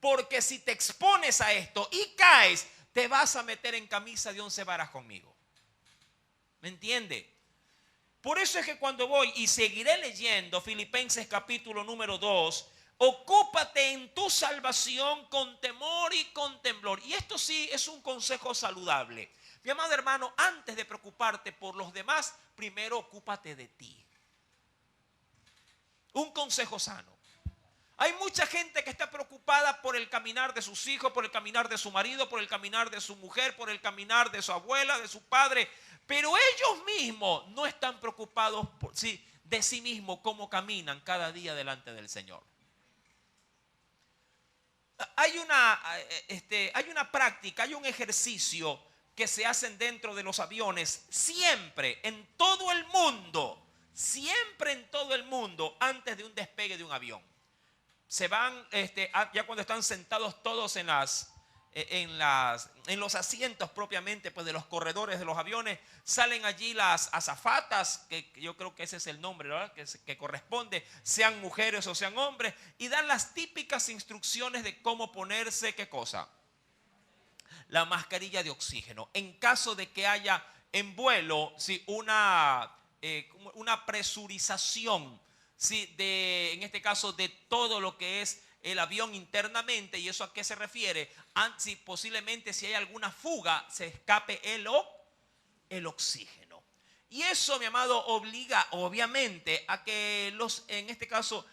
Porque si te expones a esto y caes, te vas a meter en camisa de 11 varas conmigo. ¿Me entiende? Por eso es que cuando voy y seguiré leyendo Filipenses capítulo número 2, ocúpate en tu salvación con temor y con temblor. Y esto sí es un consejo saludable. Mi amado hermano, antes de preocuparte por los demás, primero ocúpate de ti. Un consejo sano. Hay mucha gente que está preocupada por el caminar de sus hijos, por el caminar de su marido, por el caminar de su mujer, por el caminar de su abuela, de su padre. Pero ellos mismos no están preocupados de sí mismos, cómo caminan cada día delante del Señor. Hay una práctica, hay un ejercicio que se hacen dentro de los aviones siempre, en todo el mundo, antes de un despegue de un avión. Se van, ya cuando están sentados todos en los asientos propiamente, pues de los corredores de los aviones, salen allí las azafatas, que yo creo que ese es el nombre, ¿verdad? Que corresponde, sean mujeres o sean hombres, y dan las típicas instrucciones de cómo ponerse, ¿qué cosa? La mascarilla de oxígeno. En caso de que haya en vuelo, sí, una presurización, sí, en este caso de todo lo que es el avión internamente. ¿Y eso a qué se refiere? Si posiblemente si hay alguna fuga, se escape el oxígeno. Y eso, mi amado, obliga obviamente a que en este caso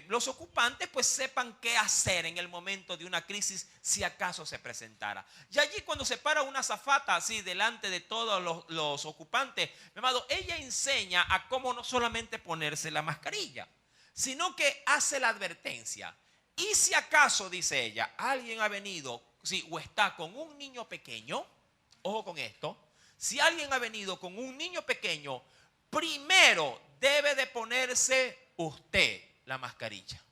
los ocupantes pues sepan qué hacer en el momento de una crisis, si acaso se presentara. Y allí cuando se para una azafata así delante de todos los ocupantes, mi amado, ella enseña a cómo no solamente ponerse la mascarilla, sino que hace la advertencia. Y si acaso, dice ella, alguien ha venido, sí, o está con un niño pequeño, ojo con esto, Si alguien ha venido con un niño pequeño, primero debe de ponerse usted la mascarilla.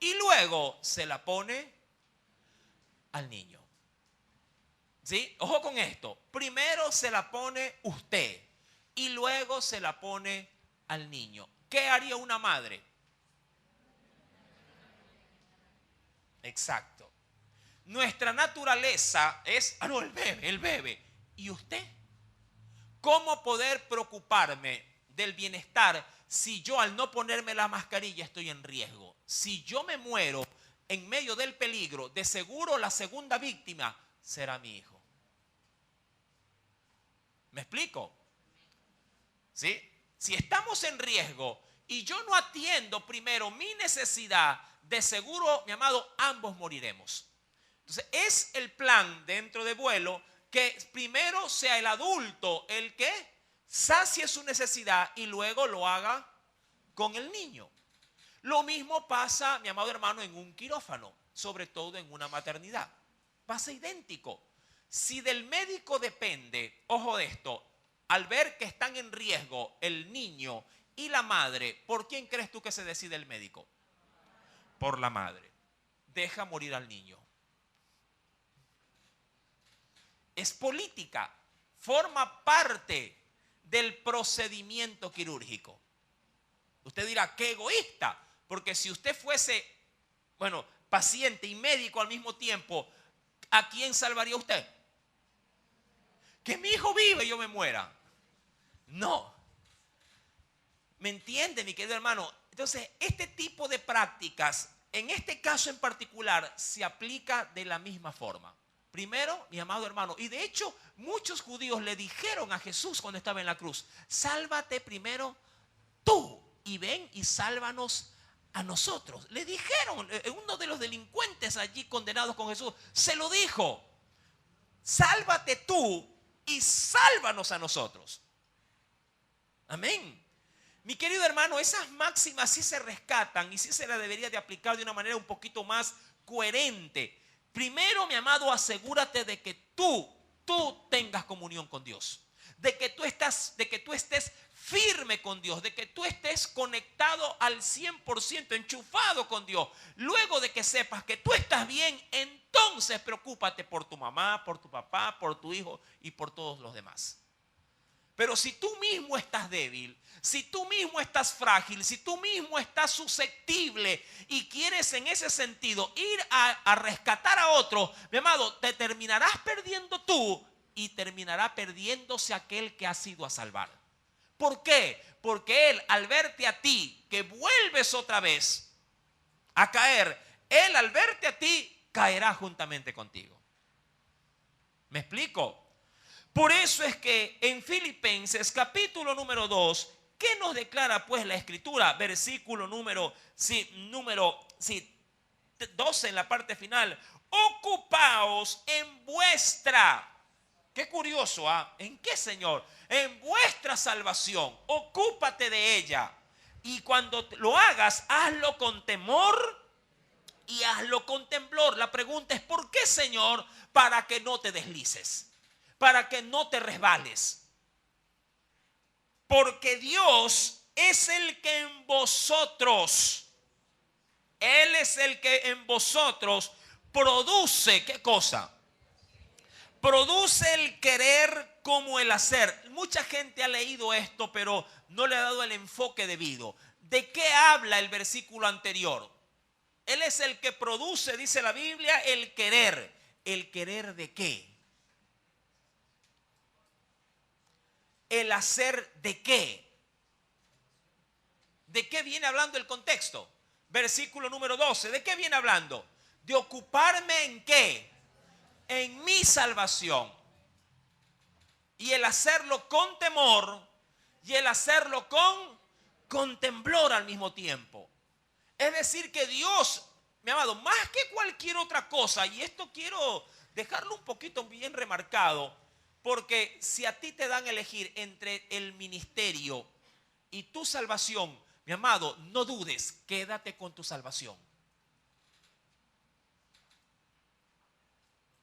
Y luego se la pone al niño. ¿Sí? Ojo con esto. Primero se la pone usted y luego se la pone al niño. ¿Qué haría una madre? Exacto. Nuestra naturaleza es, no, el bebe. ¿Y usted? ¿Cómo poder preocuparme del bienestar si yo al no ponerme la mascarilla estoy en riesgo? Si yo me muero en medio del peligro, de seguro la segunda víctima será mi hijo. ¿Me explico? ¿Sí? Si estamos en riesgo y yo no atiendo primero mi necesidad, de seguro, mi amado, ambos moriremos. Entonces, es el plan dentro de vuelo que primero sea el adulto el que sacie su necesidad y luego lo haga con el niño. Lo mismo pasa, mi amado hermano, en un quirófano, sobre todo en una maternidad. Pasa idéntico. Si del médico depende, ojo de esto, al ver que están en riesgo el niño y la madre, ¿por quién crees tú que se decide el médico? Por la madre. Deja morir al niño. Es política, forma parte del procedimiento quirúrgico. Usted dirá, qué egoísta, porque si usted fuese, paciente y médico al mismo tiempo, ¿a quién salvaría usted? Que mi hijo vive y yo me muera. No. ¿Me entiende, mi querido hermano? Entonces, este tipo de prácticas, en este caso en particular, se aplica de la misma forma. Primero, mi amado hermano, y de hecho muchos judíos le dijeron a Jesús cuando estaba en la cruz, sálvate primero tú y ven y sálvanos a nosotros. Le dijeron, uno de los delincuentes allí condenados con Jesús, se lo dijo, sálvate tú y sálvanos a nosotros. Amén. Mi querido hermano, esas máximas sí se rescatan y sí se las debería de aplicar de una manera un poquito más coherente. Primero, mi amado, asegúrate de que tú tengas comunión con Dios. De que tú estés firme con Dios. De que tú estés conectado al 100%, enchufado con Dios. Luego de que sepas que tú estás bien, entonces preocúpate por tu mamá, por tu papá, por tu hijo y por todos los demás. Pero si tú mismo estás débil, si tú mismo estás frágil, si tú mismo estás susceptible y quieres en ese sentido ir a rescatar a otro, mi amado, te terminarás perdiendo tú y terminará perdiéndose aquel que ha sido a salvar. ¿Por qué? Porque él, al verte a ti, que vuelves otra vez a caer, él al verte a ti, caerá juntamente contigo. ¿Me explico? Por eso es que en Filipenses capítulo número 2, ¿qué nos declara pues la Escritura? Versículo número 12 en la parte final. Ocupaos en vuestra. Qué curioso, ¿ah? ¿En qué, Señor? En vuestra salvación. Ocúpate de ella. Y cuando lo hagas, hazlo con temor y hazlo con temblor. La pregunta es, ¿por qué, Señor? Para que no te deslices. Para que no te resbales. Porque Dios es el que en vosotros, Él es el que en vosotros produce, ¿qué cosa? Produce el querer como el hacer. Mucha gente ha leído esto, pero no le ha dado el enfoque debido. ¿De qué habla el versículo anterior? Él es el que produce, dice la Biblia, el querer. ¿El querer de qué? ¿El hacer de qué? ¿De qué viene hablando el contexto? Versículo número 12. ¿De qué viene hablando? De ocuparme en qué? En mi salvación. Y el hacerlo con temor y el hacerlo con temblor al mismo tiempo. Es decir que Dios, mi amado, más que cualquier otra cosa, y esto quiero dejarlo un poquito bien remarcado, porque si a ti te dan a elegir entre el ministerio y tu salvación, mi amado, no dudes, quédate con tu salvación.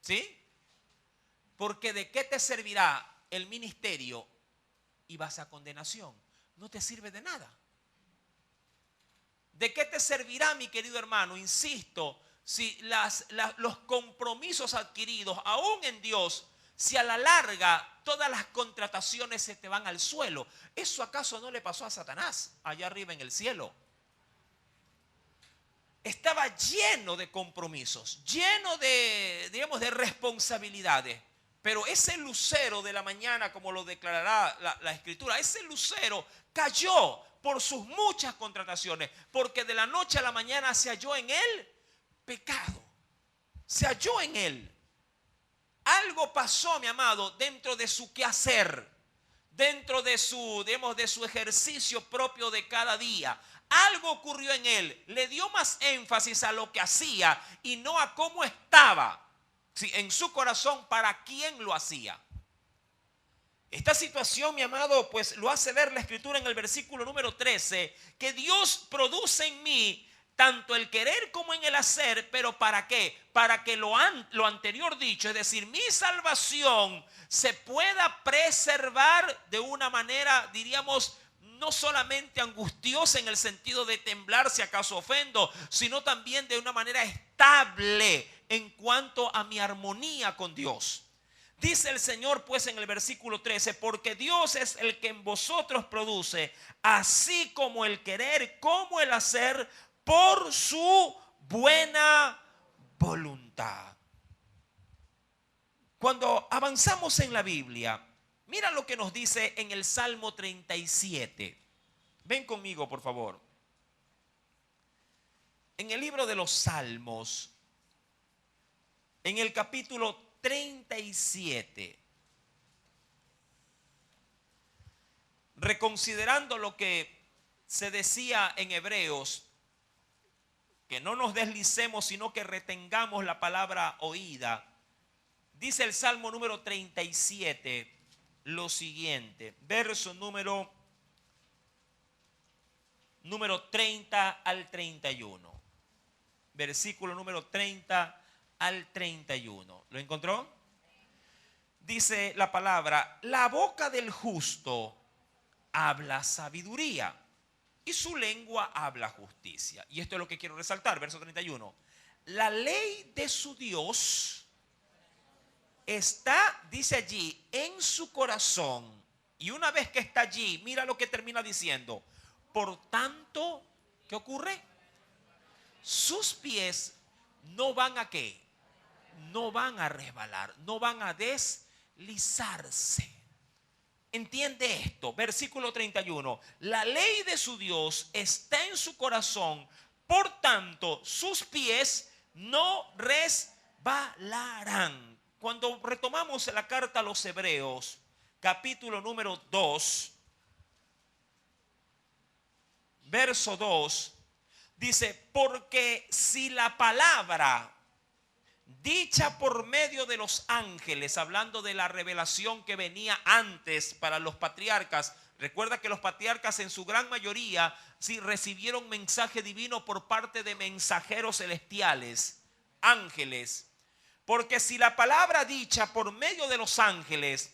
¿Sí? Porque ¿de qué te servirá el ministerio y vas a condenación? No te sirve de nada. ¿De qué te servirá, mi querido hermano? Insisto, si los compromisos adquiridos, aún en Dios, si a la larga todas las contrataciones se te van al suelo. ¿Eso acaso no le pasó a Satanás allá arriba en el cielo? Estaba lleno de compromisos, lleno de, digamos, de responsabilidades. Pero ese lucero de la mañana, como lo declarará la Escritura, ese lucero cayó por sus muchas contrataciones, porque de la noche a la mañana se halló en él pecado. Se halló en él. Algo pasó, mi amado, dentro de su quehacer, dentro de su, digamos, de su ejercicio propio de cada día. Algo ocurrió en él, le dio más énfasis a lo que hacía y no a cómo estaba, sí, en su corazón, para quién lo hacía. Esta situación, mi amado, pues lo hace ver la Escritura en el versículo número 13, que Dios produce en mí tanto el querer como en el hacer, pero ¿para qué? Para que lo anterior dicho, es decir, mi salvación se pueda preservar de una manera, diríamos, no solamente angustiosa en el sentido de temblar si acaso ofendo, sino también de una manera estable en cuanto a mi armonía con Dios. Dice el Señor pues en el versículo 13, porque Dios es el que en vosotros produce, así como el querer como el hacer, por su buena voluntad. Cuando avanzamos en la Biblia, mira lo que nos dice en el Salmo 37. Ven conmigo, por favor. En el libro de los Salmos, en el capítulo 37, reconsiderando lo que se decía en Hebreos, que no nos deslicemos, sino que retengamos la palabra oída. Dice el Salmo número 37 lo siguiente, verso número 30 al 31. Versículo número 30 al 31. ¿Lo encontró? Dice la palabra, la boca del justo habla sabiduría y su lengua habla justicia. Y esto es lo que quiero resaltar, verso 31. La ley de su Dios está, dice allí, en su corazón. Y una vez que está allí, mira lo que termina diciendo. Por tanto, ¿qué ocurre? Sus pies no van a ¿qué? No van a resbalar, no van a deslizarse. Entiende esto, versículo 31. La ley de su Dios está en su corazón, por tanto, sus pies no resbalarán. Cuando retomamos la carta a los Hebreos, capítulo número 2, verso 2, dice, porque si la palabra dicha por medio de los ángeles, hablando de la revelación que venía antes para los patriarcas. Recuerda que los patriarcas en su gran mayoría sí recibieron mensaje divino por parte de mensajeros celestiales, ángeles. Porque si la palabra dicha por medio de los ángeles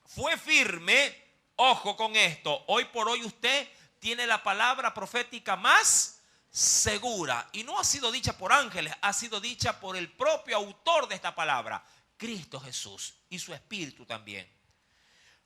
fue firme, ojo con esto, hoy por hoy usted tiene la palabra profética más segura, y no ha sido dicha por ángeles, ha sido dicha por el propio autor de esta palabra, Cristo Jesús, y su Espíritu también.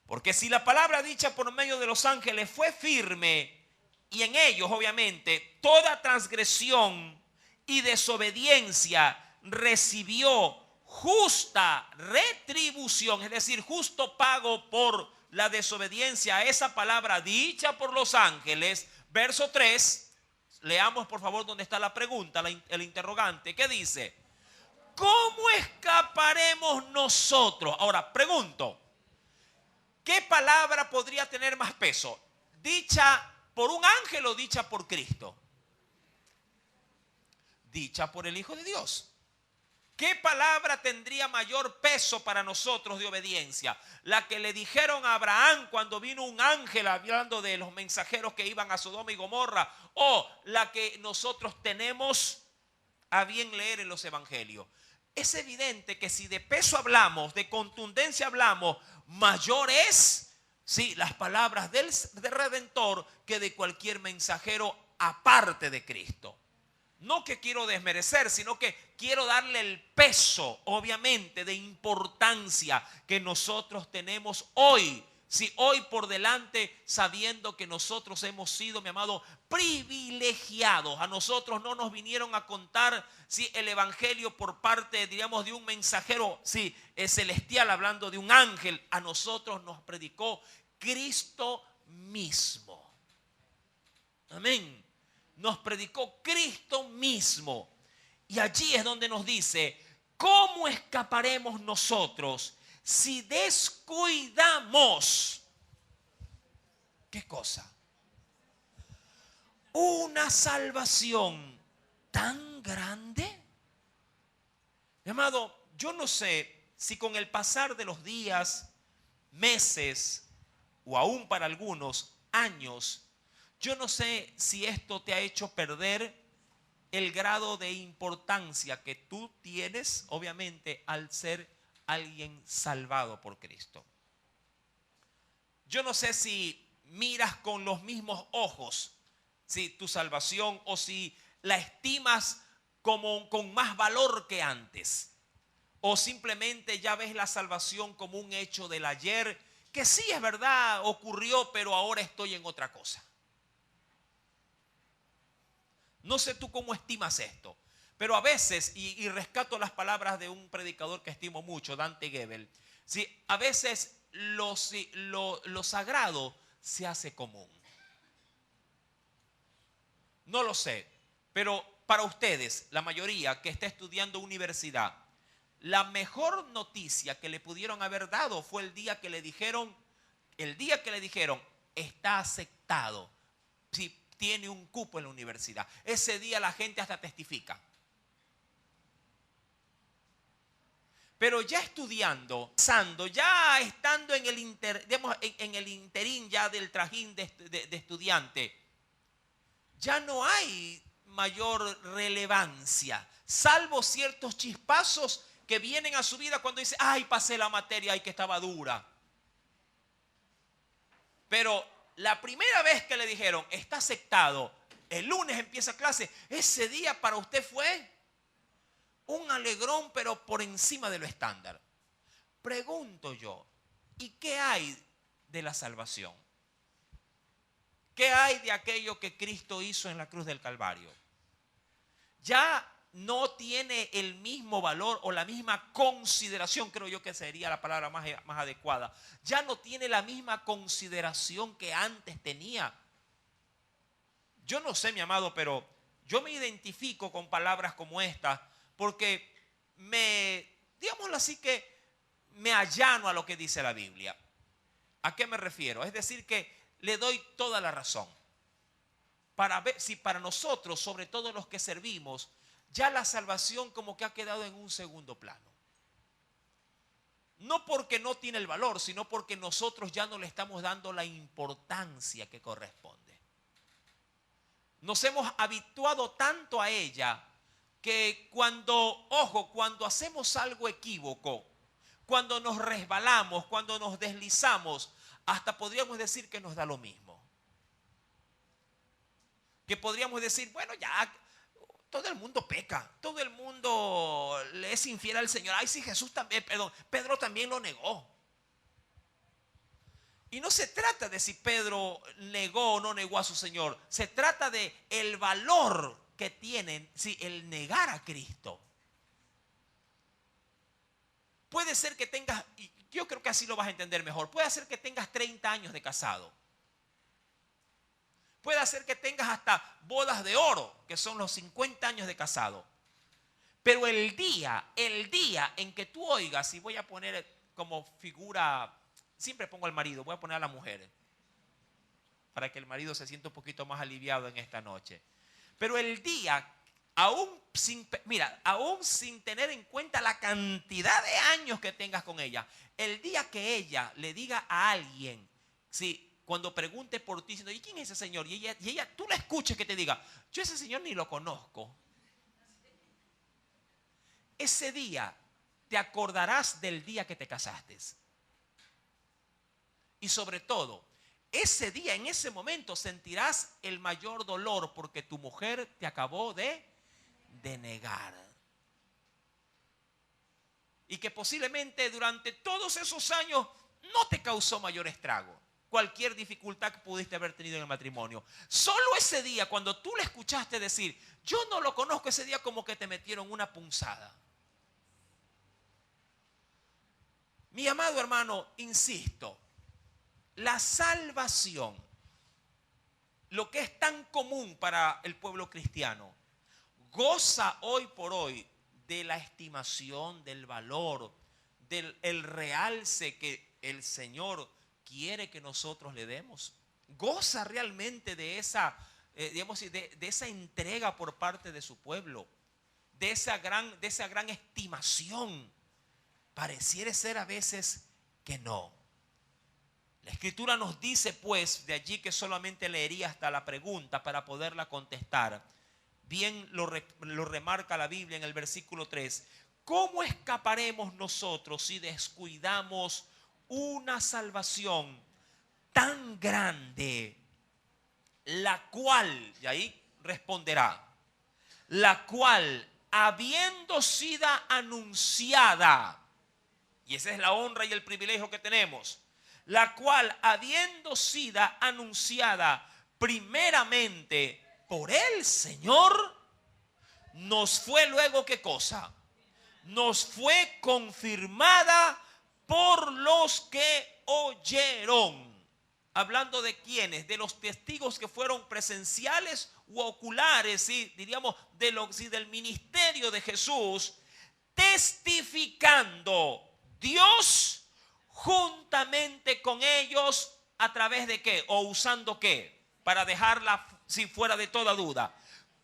Porque si la palabra dicha por medio de los ángeles fue firme, y en ellos obviamente toda transgresión y desobediencia recibió justa retribución, es decir, justo pago por la desobediencia a esa palabra dicha por los ángeles, verso 3. Leamos por favor donde está la pregunta, el interrogante. ¿Qué dice? ¿Cómo escaparemos nosotros? Ahora pregunto, ¿qué palabra podría tener más peso? ¿Dicha por un ángel o dicha por Cristo? Dicha por el Hijo de Dios. ¿Qué palabra tendría mayor peso para nosotros de obediencia? La que le dijeron a Abraham cuando vino un ángel hablando de los mensajeros que iban a Sodoma y Gomorra, o la que nosotros tenemos a bien leer en los evangelios. es evidente que si de peso hablamos, de contundencia hablamos, mayor es, sí, las palabras del Redentor que de cualquier mensajero aparte de Cristo. No que quiero desmerecer, sino que quiero darle el peso, obviamente, de importancia que nosotros tenemos hoy. Si hoy por delante, sabiendo que nosotros hemos sido, mi amado, privilegiados. A nosotros no nos vinieron a contar el evangelio por parte, diríamos, de un mensajero celestial, hablando de un ángel. A nosotros nos predicó Cristo mismo. Amén. Nos predicó Cristo mismo. Y allí es donde nos dice, ¿cómo escaparemos nosotros si descuidamos? ¿Qué cosa? Una salvación tan grande. Mi amado, yo no sé si con el pasar de los días, meses o aún para algunos años, yo no sé si esto te ha hecho perder el grado de importancia que tú tienes, obviamente, al ser alguien salvado por Cristo. Yo no sé si miras con los mismos ojos tu salvación o si la estimas como con más valor que antes. O simplemente ya ves la salvación como un hecho del ayer, que sí es verdad, ocurrió, pero ahora estoy en otra cosa. No sé tú cómo estimas esto, pero a veces, y rescato las palabras de un predicador que estimo mucho, Dante Gebel, a veces lo sagrado se hace común. No lo sé, pero para ustedes, la mayoría que está estudiando universidad, la mejor noticia que le pudieron haber dado fue el día que le dijeron, está aceptado. Sí, tiene un cupo en la universidad. Ese día la gente hasta testifica. Pero ya estudiando, ya estando en el interín ya del trajín de estudiante, ya no hay mayor relevancia, salvo ciertos chispazos que vienen a su vida cuando dice, ay, pasé la materia, ay, que estaba dura. Pero la primera vez que le dijeron, está aceptado, el lunes empieza clase, ese día para usted fue un alegrón, pero por encima de lo estándar. Pregunto yo, ¿y qué hay de la salvación? ¿Qué hay de aquello que Cristo hizo en la cruz del Calvario? Ya no tiene el mismo valor o la misma consideración, creo yo que sería la palabra más adecuada. Ya no tiene la misma consideración que antes tenía. Yo no sé, mi amado, pero yo me identifico con palabras como estas porque digámoslo así, que me allano a lo que dice la Biblia. ¿A qué me refiero? Es decir, que le doy toda la razón. Para ver si para nosotros, sobre todo los que servimos, ya la salvación como que ha quedado en un segundo plano. No porque no tiene el valor, sino porque nosotros ya no le estamos dando la importancia que corresponde. Nos hemos habituado tanto a ella que cuando hacemos algo equívoco, cuando nos resbalamos, cuando nos deslizamos, hasta podríamos decir que nos da lo mismo. Que podríamos decir, bueno, ya todo el mundo peca, todo el mundo le es infiel al Señor. Ay, sí, Pedro también lo negó. Y no se trata de si Pedro negó o no negó a su Señor. Se trata de el valor que tienen el negar a Cristo. Puede ser que tengas, y yo creo que así lo vas a entender mejor, puede ser que tengas 30 años de casado. Puede ser que tengas hasta bodas de oro, que son los 50 años de casado. Pero el día en que tú oigas, y voy a poner como figura, siempre pongo al marido, voy a poner a la mujer, para que el marido se sienta un poquito más aliviado en esta noche. Pero el día, aún sin tener en cuenta la cantidad de años que tengas con ella, el día que ella le diga a alguien, cuando pregunte por ti, diciendo, ¿y quién es ese señor? Y ella, tú la escuches que te diga, yo ese señor ni lo conozco. ese día te acordarás del día que te casaste. Y sobre todo, ese día, en ese momento, sentirás el mayor dolor porque tu mujer te acabó de negar. Y que posiblemente durante todos esos años no te causó mayor estrago. Cualquier dificultad que pudiste haber tenido en el matrimonio. Solo ese día, cuando tú le escuchaste decir, yo no lo conozco, ese día como que te metieron una punzada. Mi amado hermano, insisto, la salvación, lo que es tan común para el pueblo cristiano, goza hoy por hoy de la estimación, del valor, del realce que el Señor quiere que nosotros le demos. Goza realmente de esa, de esa entrega por parte de su pueblo, de esa gran estimación. Pareciera ser a veces que no. La Escritura nos dice, pues, de allí que solamente leería hasta la pregunta para poderla contestar. Bien lo remarca la Biblia en el versículo 3. ¿Cómo escaparemos nosotros si descuidamos una salvación tan grande? La cual, y ahí responderá, la cual habiendo sido anunciada, y esa es la honra y el privilegio que tenemos, la cual habiendo sido anunciada primeramente por el Señor, nos fue luego, ¿qué cosa? Nos fue confirmada por los que oyeron. Hablando de quiénes, de los testigos que fueron presenciales u oculares, ¿sí? Diríamos del ministerio de Jesús, testificando Dios juntamente con ellos, ¿a través de qué? ¿O usando qué? Para dejarla si fuera de toda duda.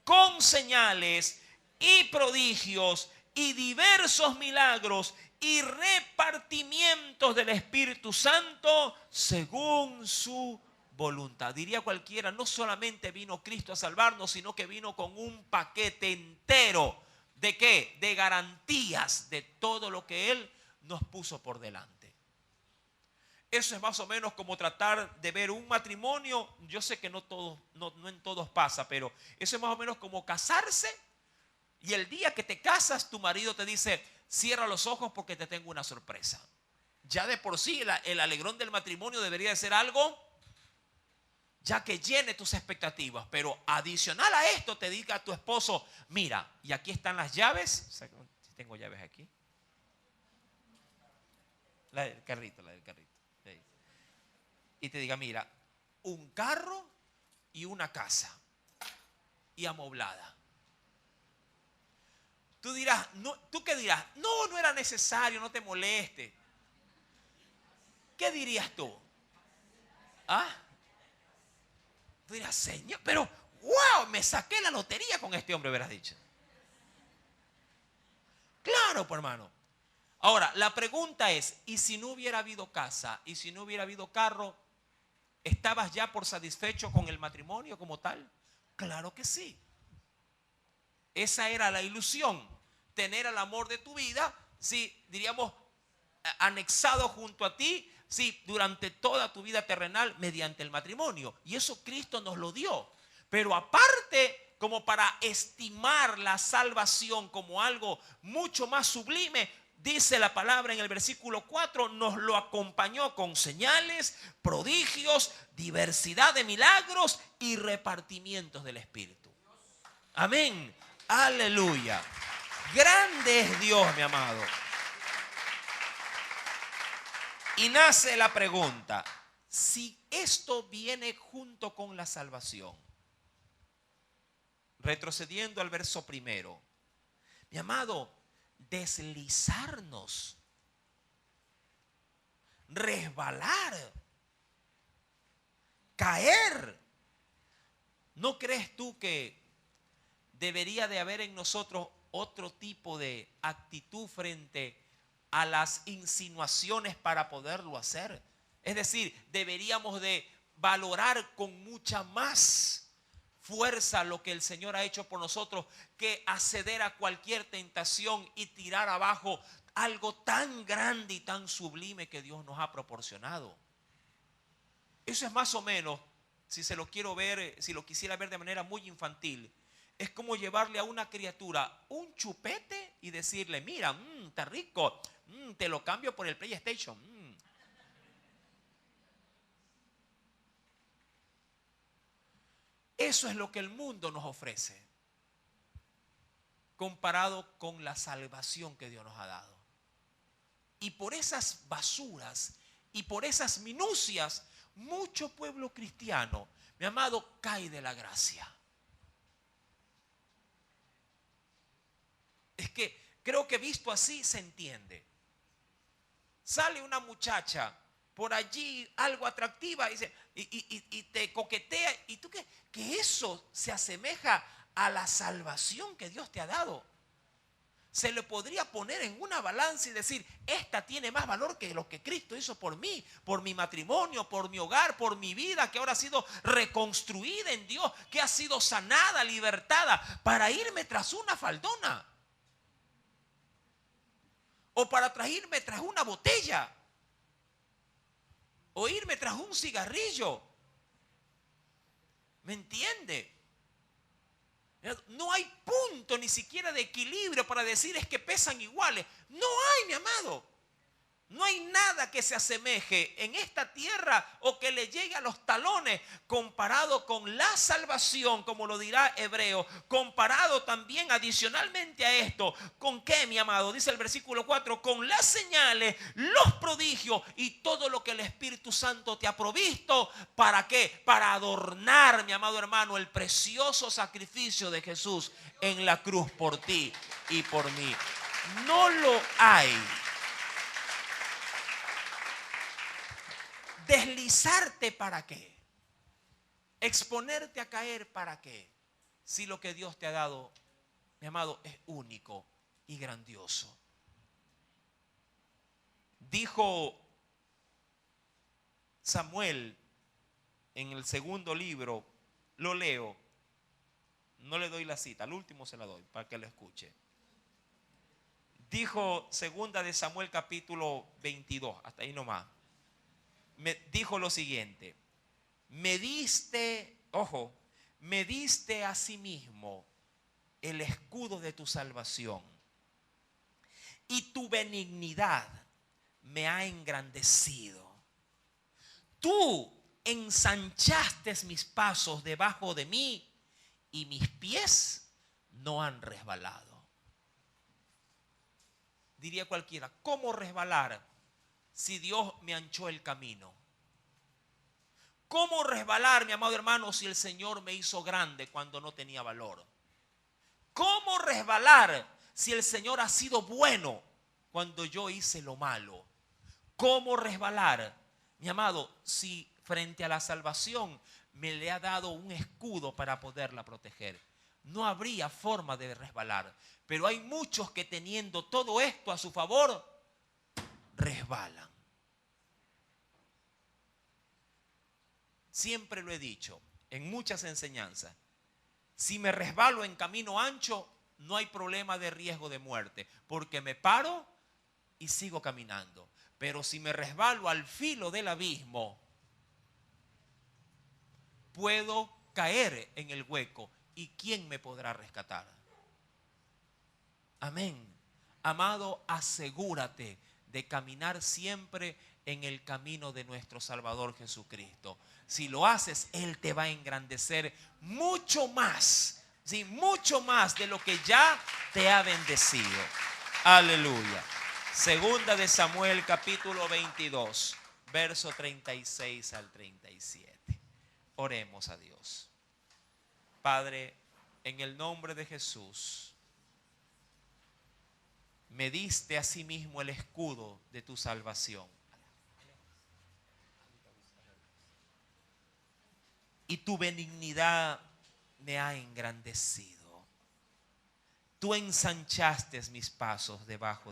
Con señales y prodigios y diversos milagros y repartimientos del Espíritu Santo según su voluntad. Diría cualquiera, no solamente vino Cristo a salvarnos, sino que vino con un paquete entero. ¿De qué? De garantías de todo lo que Él nos puso por delante. Eso es más o menos como tratar de ver un matrimonio. Yo sé que no en todos pasa, pero eso es más o menos como casarse. Y el día que te casas, tu marido te dice, cierra los ojos porque te tengo una sorpresa. Ya de por sí el alegrón del matrimonio debería de ser algo ya que llene tus expectativas. Pero adicional a esto te diga a tu esposo, mira, y aquí están las llaves. O sea, si tengo llaves aquí. La del carrito. Y te diga, mira, un carro y una casa y amoblada. Tú dirás, no, ¿tú qué dirás? No era necesario, no te moleste. ¿Qué dirías tú? ¿Ah? Tú dirás, Señor, pero wow, me saqué la lotería con este hombre, hubieras dicho. Claro, pues hermano. Ahora, la pregunta es, ¿y si no hubiera habido casa? ¿Y si no hubiera habido carro? ¿Estabas ya por satisfecho con el matrimonio como tal? Claro que sí. Esa era la ilusión, tener el amor de tu vida, sí, diríamos, anexado junto a ti, sí, durante toda tu vida terrenal mediante el matrimonio. Y eso Cristo nos lo dio. Pero aparte, como para estimar la salvación como algo mucho más sublime, dice la palabra en el versículo 4, nos lo acompañó con señales, prodigios, diversidad de milagros y repartimientos del Espíritu. Amén. Aleluya. Grande es Dios, mi amado. Y nace la pregunta, si esto viene junto con la salvación, retrocediendo al verso primero, mi amado, deslizarnos, resbalar, caer, ¿no crees tú que debería de haber en nosotros otro tipo de actitud frente a las insinuaciones para poderlo hacer? Es decir, deberíamos de valorar con mucha más fuerza lo que el Señor ha hecho por nosotros que acceder a cualquier tentación y tirar abajo algo tan grande y tan sublime que Dios nos ha proporcionado. Eso es más o menos, si se lo quiero ver, si lo quisiera ver de manera muy infantil, es como llevarle a una criatura un chupete y decirle, mira, está rico, te lo cambio por el PlayStation. Eso es lo que el mundo nos ofrece, comparado con la salvación que Dios nos ha dado. Y por esas basuras y por esas minucias, mucho pueblo cristiano, mi amado, cae de la gracia. Es que creo que visto así se entiende. Sale una muchacha por allí, algo atractiva, y te coquetea. ¿Y tú qué? Que eso se asemeja a la salvación que Dios te ha dado. Se le podría poner en una balanza y decir, esta tiene más valor que lo que Cristo hizo por mí, por mi matrimonio, por mi hogar, por mi vida, que ahora ha sido reconstruida en Dios, que ha sido sanada, libertada, para irme tras una faldona. O para irme tras una botella. O irme tras un cigarrillo. ¿Me entiende? No hay punto ni siquiera de equilibrio para decir es que pesan iguales. No hay, mi amado. No hay nada que se asemeje en esta tierra o que le llegue a los talones comparado con la salvación, como lo dirá Hebreo, comparado también adicionalmente a esto. ¿Con qué, mi amado? Dice el versículo 4, con las señales, los prodigios y todo lo que el Espíritu Santo te ha provisto. ¿Para qué? Para adornar, mi amado hermano, el precioso sacrificio de Jesús en la cruz por ti y por mí. No lo hay. Deslizarte, ¿para qué? Exponerte a caer, ¿para qué? Si lo que Dios te ha dado, mi amado, es único y grandioso. Dijo Samuel en el segundo libro, lo leo, no le doy la cita, al último se la doy para que lo escuche. Dijo segunda de Samuel capítulo 22, hasta ahí nomás. Me dijo lo siguiente: me diste, ojo, me diste a sí mismo el escudo de tu salvación, y tu benignidad me ha engrandecido. Tú ensanchaste mis pasos debajo de mí, y mis pies no han resbalado. Diría cualquiera, ¿cómo resbalar si Dios me anchó el camino? ¿Cómo resbalar, mi amado hermano, si el Señor me hizo grande cuando no tenía valor? ¿Cómo resbalar si el Señor ha sido bueno cuando yo hice lo malo? ¿Cómo resbalar, mi amado, si frente a la salvación me le ha dado un escudo para poderla proteger? No habría forma de resbalar. Pero hay muchos que teniendo todo esto a su favor, resbalan. Siempre lo he dicho en muchas enseñanzas. Si me resbalo en camino ancho, no hay problema de riesgo de muerte, porque me paro y sigo caminando. Pero si me resbalo al filo del abismo, puedo caer en el hueco. ¿Y quién me podrá rescatar? Amén. Amado, asegúrate de caminar siempre en el camino de nuestro Salvador Jesucristo. Si lo haces, Él te va a engrandecer mucho más, ¿sí? Mucho más de lo que ya te ha bendecido. Aleluya. Segunda de Samuel capítulo 22, verso 36 al 37. Oremos a Dios. Padre, en el nombre de Jesús, me diste a sí mismo el escudo de tu salvación. Y tu benignidad me ha engrandecido. Tú ensanchaste mis pasos debajo